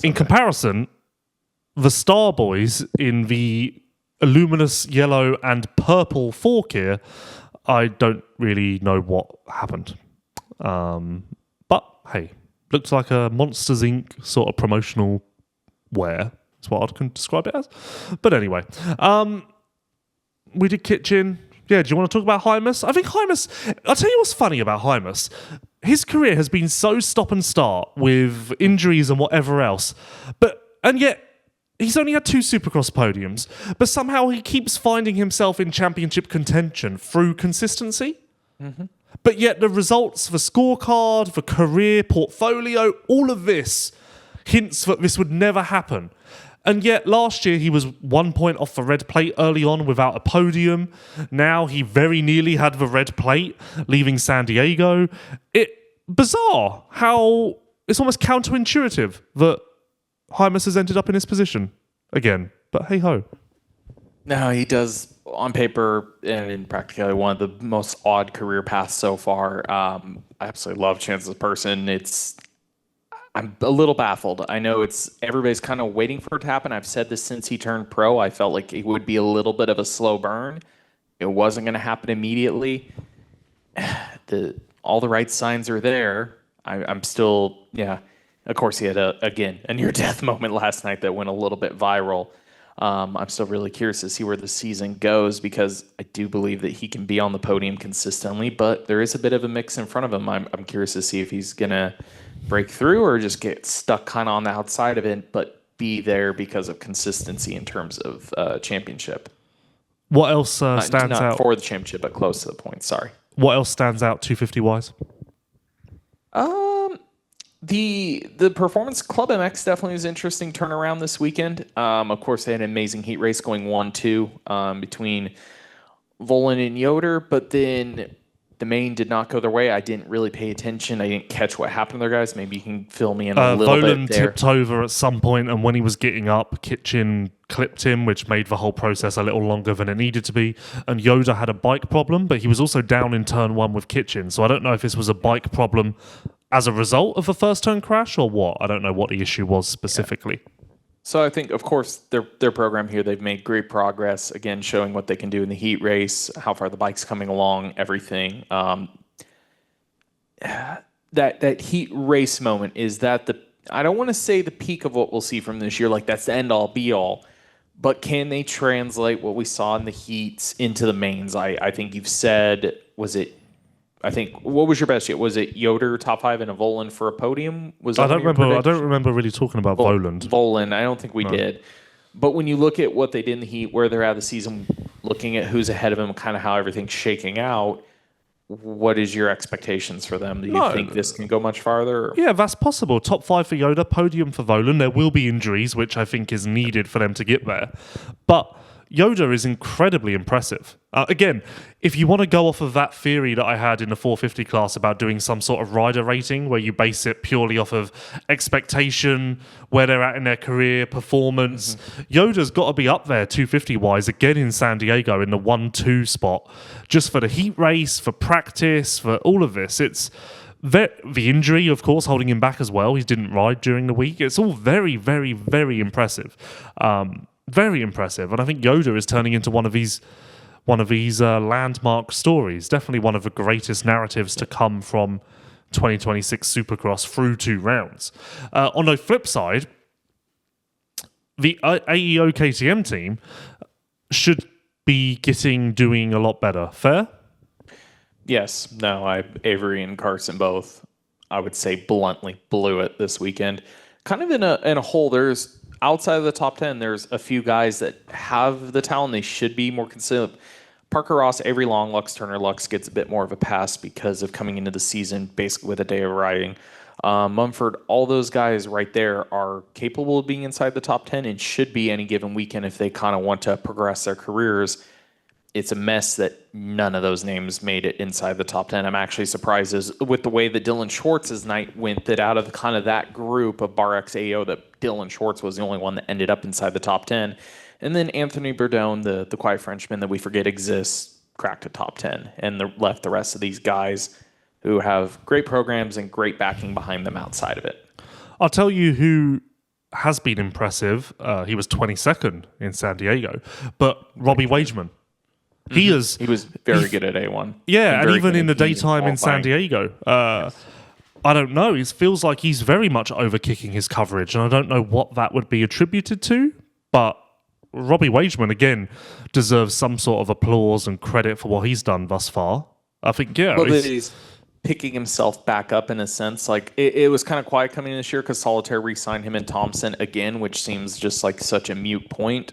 in comparison, the Star Boys in the luminous yellow and purple 4 gear, I don't really know what happened. But hey, looked like a Monsters Inc. sort of promotional wear. That's what I can describe it as. But anyway, we did Kitchen. Yeah, do you want to talk about Hymus? I think Hymus, I'll tell you what's funny about Hymus. His career has been so stop and start with injuries and whatever else. And yet, he's only had 2 Supercross podiums, but somehow he keeps finding himself in championship contention through consistency. Mm-hmm. But yet the results, the scorecard, the career portfolio, all of this hints that this would never happen. And yet last year he was 1 point off the red plate early on without a podium. Now he very nearly had the red plate, leaving San Diego. Bizarre how it's almost counterintuitive that Hymus has ended up in this position again. But hey-ho. No, he does, on paper and in practicality, one of the most odd career paths so far. I absolutely love Chance as a person. I'm a little baffled. I know everybody's kind of waiting for it to happen. I've said this since he turned pro. I felt like it would be a little bit of a slow burn. It wasn't going to happen immediately. All the right signs are there. I'm still, yeah. Of course, he had a near-death moment last night that went a little bit viral. I'm still really curious to see where the season goes because I do believe that he can be on the podium consistently, but there is a bit of a mix in front of him. I'm curious to see if he's going to break through or just get stuck kind of on the outside of it, but be there because of consistency in terms of championship. What else stands out? Not for the championship, but close to the point. Sorry. What else stands out 250-wise? The Performance Club MX definitely was an interesting turnaround this weekend. Of course, they had an amazing heat race going 1-2 between Volan and Yoder, but then the main did not go their way. I didn't really pay attention. I didn't catch what happened there, guys. Maybe you can fill me in a little Volan bit there. tipped over at some point, and when he was getting up, Kitchen clipped him, which made the whole process a little longer than it needed to be. And Yoda had a bike problem, but he was also down in turn 1 with Kitchen. So I don't know if this was a bike problem as a result of a first turn crash or what. I don't know what the issue was specifically. Yeah. So I think, of course, their program here, they've made great progress, again, showing what they can do in the heat race, how far the bike's coming along, everything. That heat race moment, is that I don't want to say the peak of what we'll see from this year, like that's the end all be all, but can they translate what we saw in the heats into the mains? I think you've said, what was your best yet? Was it Yoder top 5 and a Volan for a podium? I don't remember really talking about Voland. Volan, I don't think we did. But when you look at what they did in the heat, where they're at the season, looking at who's ahead of them, kind of how everything's shaking out, what is your expectations for them? Do you think this can go much farther? Yeah, that's possible. Top 5 for Yoda, podium for Volan. There will be injuries, which I think is needed for them to get there. But Yoda is incredibly impressive. Again, if you want to go off of that theory that I had in the 450 class about doing some sort of rider rating where you base it purely off of expectation, where they're at in their career, performance, Yoda's got to be up there 250-wise again in San Diego in the 1-2 spot, just for the heat race, for practice, for all of this. The injury, of course, holding him back as well. He didn't ride during the week. It's all very, very, very impressive. Very impressive. And I think Yoda is turning into one of these landmark stories. Definitely one of the greatest narratives to come from 2026 Supercross through 2 rounds. On the flip side, the AEO KTM team should be doing a lot better. Fair? Yes. No, Avery and Carson both, I would say, bluntly blew it this weekend. Kind of in a hole. There's outside of the top 10, there's a few guys that have the talent. They should be more considered. Parker Ross, Avery Long, Lux Turner. Lux gets a bit more of a pass because of coming into the season basically with a day of riding. Mumford, all those guys right there are capable of being inside the top 10 and should be any given weekend if they kind of want to progress their careers. It's a mess that none of those names made it inside the top 10. I'm actually surprised with the way that Dylan Schwartz's night went, that out of kind of that group of Bar X AO, that Dylan Schwartz was the only one that ended up inside the top 10. And then Anthony Bourdon, the quiet Frenchman that we forget exists, cracked a top 10 and left the rest of these guys who have great programs and great backing behind them outside of it. I'll tell you who has been impressive. He was 22nd in San Diego, but Robbie Wageman. He was very good at A1. Yeah, and even in the daytime in San Diego. I don't know. It feels like he's very much overkicking his coverage, and I don't know what that would be attributed to, but Robbie Wageman, again, deserves some sort of applause and credit for what he's done thus far. I think, yeah. Well, he's picking himself back up in a sense. Like, it was kind of quiet coming in this year because Solitaire re-signed him and Thompson again, which seems just like such a mute point.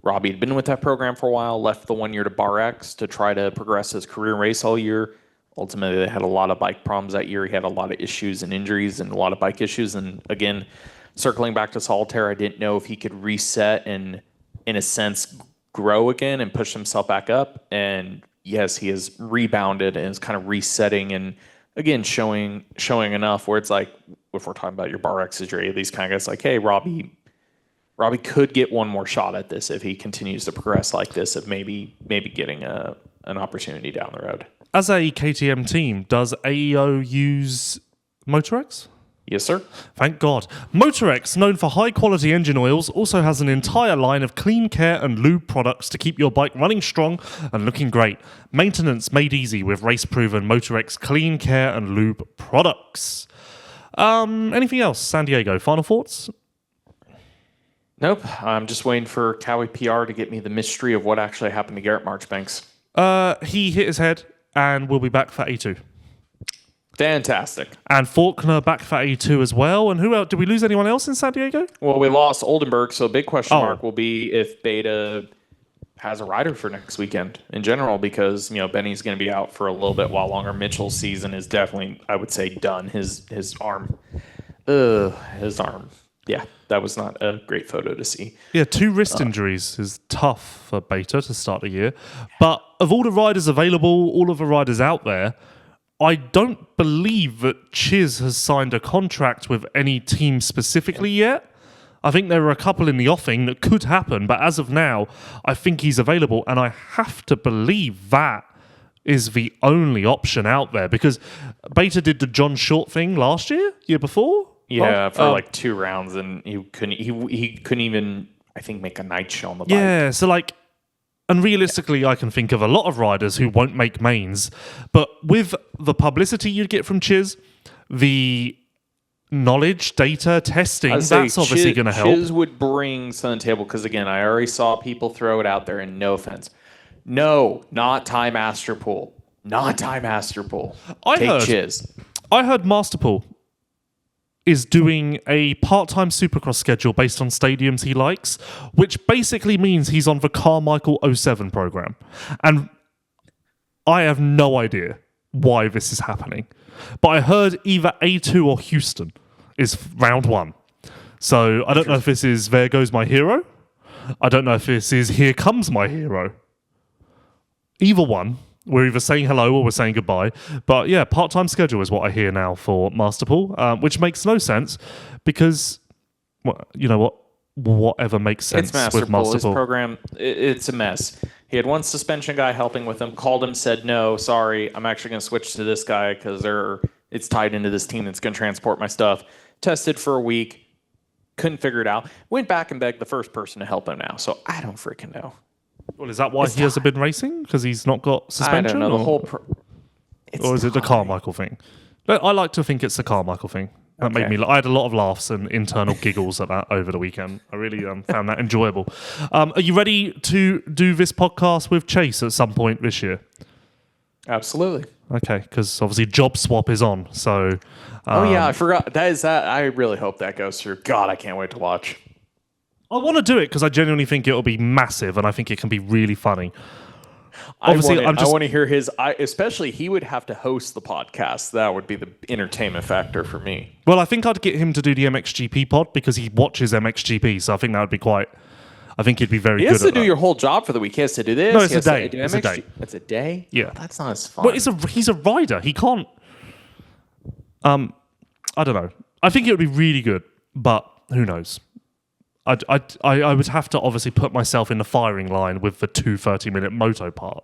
Robbie had been with that program for a while, left the 1 year to Bar X to try to progress his career and race all year. Ultimately, they had a lot of bike problems that year. He had a lot of issues and injuries and a lot of bike issues. And again, circling back to Solitaire, I didn't know if he could reset and, in a sense, grow again and push himself back up. And yes, he has rebounded and is kind of resetting and, again, showing enough where it's like, if we're talking about your Bar X's, your these kind of guys, like, hey, Robbie could get one more shot at this if he continues to progress like this, of maybe getting an opportunity down the road. As a KTM team, does AEO use Motorex? Yes, sir. Thank God. Motorex, known for high-quality engine oils, also has an entire line of clean care and lube products to keep your bike running strong and looking great. Maintenance made easy with race-proven Motorex clean care and lube products. Anything else? San Diego, final thoughts? Nope. I'm just waiting for Cowie PR to get me the mystery of what actually happened to Garrett Marchbanks. He hit his head and will be back for A2. Fantastic. And Faulkner back for A2 as well. And who else? Did we lose anyone else in San Diego? Well, we lost Oldenburg, so a big question mark will be if Beta has a rider for next weekend in general, because Benny's going to be out for a little bit while longer. Mitchell's season is definitely, I would say, done. His arm. Yeah, that was not a great photo to see. Yeah, 2 wrist injuries is tough for Beta to start the year. But of all the riders available, all of the riders out there, I don't believe that Chiz has signed a contract with any team specifically yet. I think there are a couple in the offing that could happen, but as of now, I think he's available, and I have to believe that is the only option out there, because Beta did the John Short thing last year before? Yeah, for like 2 rounds, and he couldn't even, I think, make a night show on the bike. Yeah, so and realistically, I can think of a lot of riders who won't make mains, but with the publicity you'd get from Chiz, the knowledge, data, testing, that's obviously going to help. Chiz would bring something to the table, because again, I already saw people throw it out there, and no offense. No, not Ty Masterpool. Not Ty Masterpool. I heard Masterpool is doing a part-time Supercross schedule based on stadiums he likes, which basically means he's on the Carmichael 07 program. And I have no idea why this is happening. But I heard either A2 or Houston is round 1. So I don't know if this is There Goes My Hero. I don't know if this is Here Comes My Hero. Either one. We're either saying hello or we're saying goodbye. But yeah, part-time schedule is what I hear now for Masterpool, which makes no sense because, well, you know what? Whatever makes sense with Masterpool. His program, it's a mess. He had one suspension guy helping with him, called him, said, no, sorry, I'm actually going to switch to this guy because they're It's tied into this team that's going to transport my stuff. Tested for a week. Couldn't figure it out. Went back and begged the first person to help him now. So I don't freaking know. Well, is that why he hasn't been racing? Because he's not got suspension? I don't know. The whole... or is it the Carmichael thing? I like to think it's the Carmichael thing. That made me... I had a lot of laughs and internal giggles at that over the weekend. I really found that enjoyable. Are you ready to do this podcast with Chase at some point this year? Absolutely. Okay, because obviously Job Swap is on, so... oh, yeah, I forgot. That. I really hope that goes through. God, I can't wait to watch. I want to do it because I genuinely think it'll be massive, and I think it can be really funny. I want to hear his... especially, he would have to host the podcast. That would be the entertainment factor for me. Well, I think I'd get him to do the MXGP pod because he watches MXGP, so I think that would be quite... I think he'd be very good at that. He has to do your whole job for the week. He has to do this. No, it's a day. It's a day. It's a day? Yeah. Oh, that's not as fun. Well, he's a rider. He can't... I don't know. I think it would be really good, but who knows? I would have to obviously put myself in the firing line with the 2 30-minute moto part,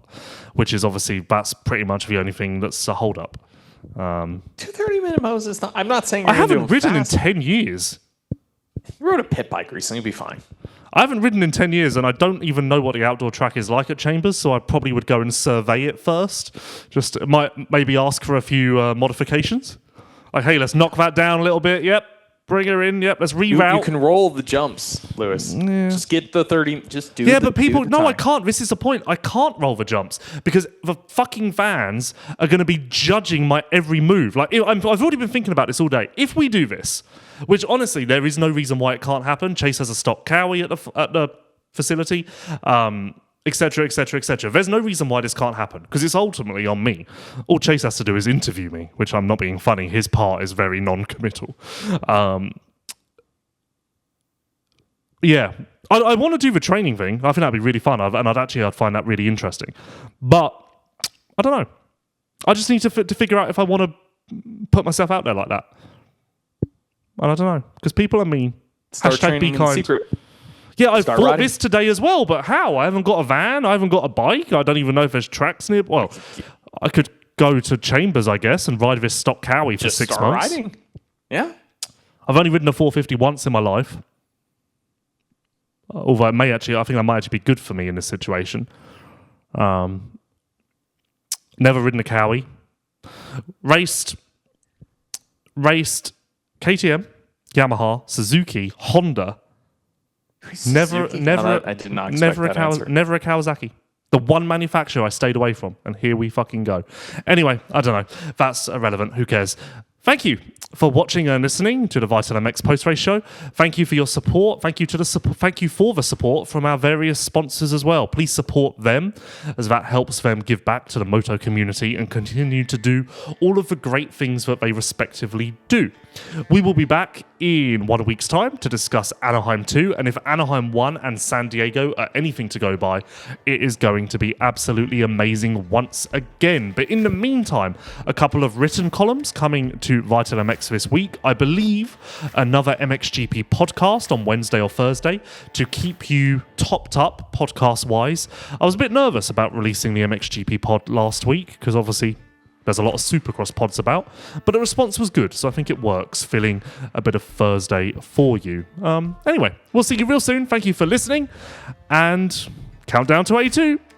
which is obviously... That's pretty much the only thing that's a hold-up. 2 30-minute motos is not... I'm not saying... I haven't ridden in 10 years. You rode a pit bike recently. You'll be fine. I haven't ridden in 10 years, and I don't even know what the outdoor track is like at Chambers, so I probably would go and survey it first. Just maybe ask for a few modifications. Like, hey, let's knock that down a little bit. Yep. Bring her in. Yep. Let's reroute. You can roll the jumps, Lewis. Yeah. Just get the 30. Just do but people... No, I can't. This is the point. I can't roll the jumps because the fucking fans are going to be judging my every move. Like, I've already been thinking about this all day. If we do this... Which, honestly, there is no reason why it can't happen. Chase has a stock Cowie at the facility, etc., etc., etc. There's no reason why this can't happen, because it's ultimately on me. All Chase has to do is interview me, which I'm not being funny. His part is very non-committal. Yeah. I want to do the training thing. I think that'd be really fun, and I'd find that really interesting. But, I don't know. I just need to figure out if I want to put myself out there like that. And I don't know, because people are mean. Start training in secret. Yeah, I thought this today as well, but how? I haven't got a van. I haven't got a bike. I don't even know if there's tracks near. Well, I could go to Chambers, I guess, and ride this stock Cowie for 6 months. Riding. Yeah. I've only ridden a 450 once in my life. Although I think that might actually be good for me in this situation. Never ridden a Cowie. Raced KTM, Yamaha, Suzuki, Honda. Never a Kawasaki. The one manufacturer I stayed away from, and here we fucking go. Anyway, I don't know. That's irrelevant. Who cares? Thank you for watching and listening to the Vital MX post-race show. Thank you for your support. Thank you for the support from our various sponsors as well. Please support them, as that helps them give back to the moto community and continue to do all of the great things that they respectively do. We will be back in 1 week's time to discuss Anaheim 2, and if Anaheim 1 and San Diego are anything to go by, it is going to be absolutely amazing once again. But in the meantime, a couple of written columns coming to Vital MX this week. I believe another MXGP podcast on Wednesday or Thursday to keep you topped up podcast-wise. I was a bit nervous about releasing the MXGP pod last week because obviously there's a lot of Supercross pods about, but the response was good, so I think it works, filling a bit of Thursday for you. Anyway, we'll see you real soon. Thank you for listening, and countdown to A2.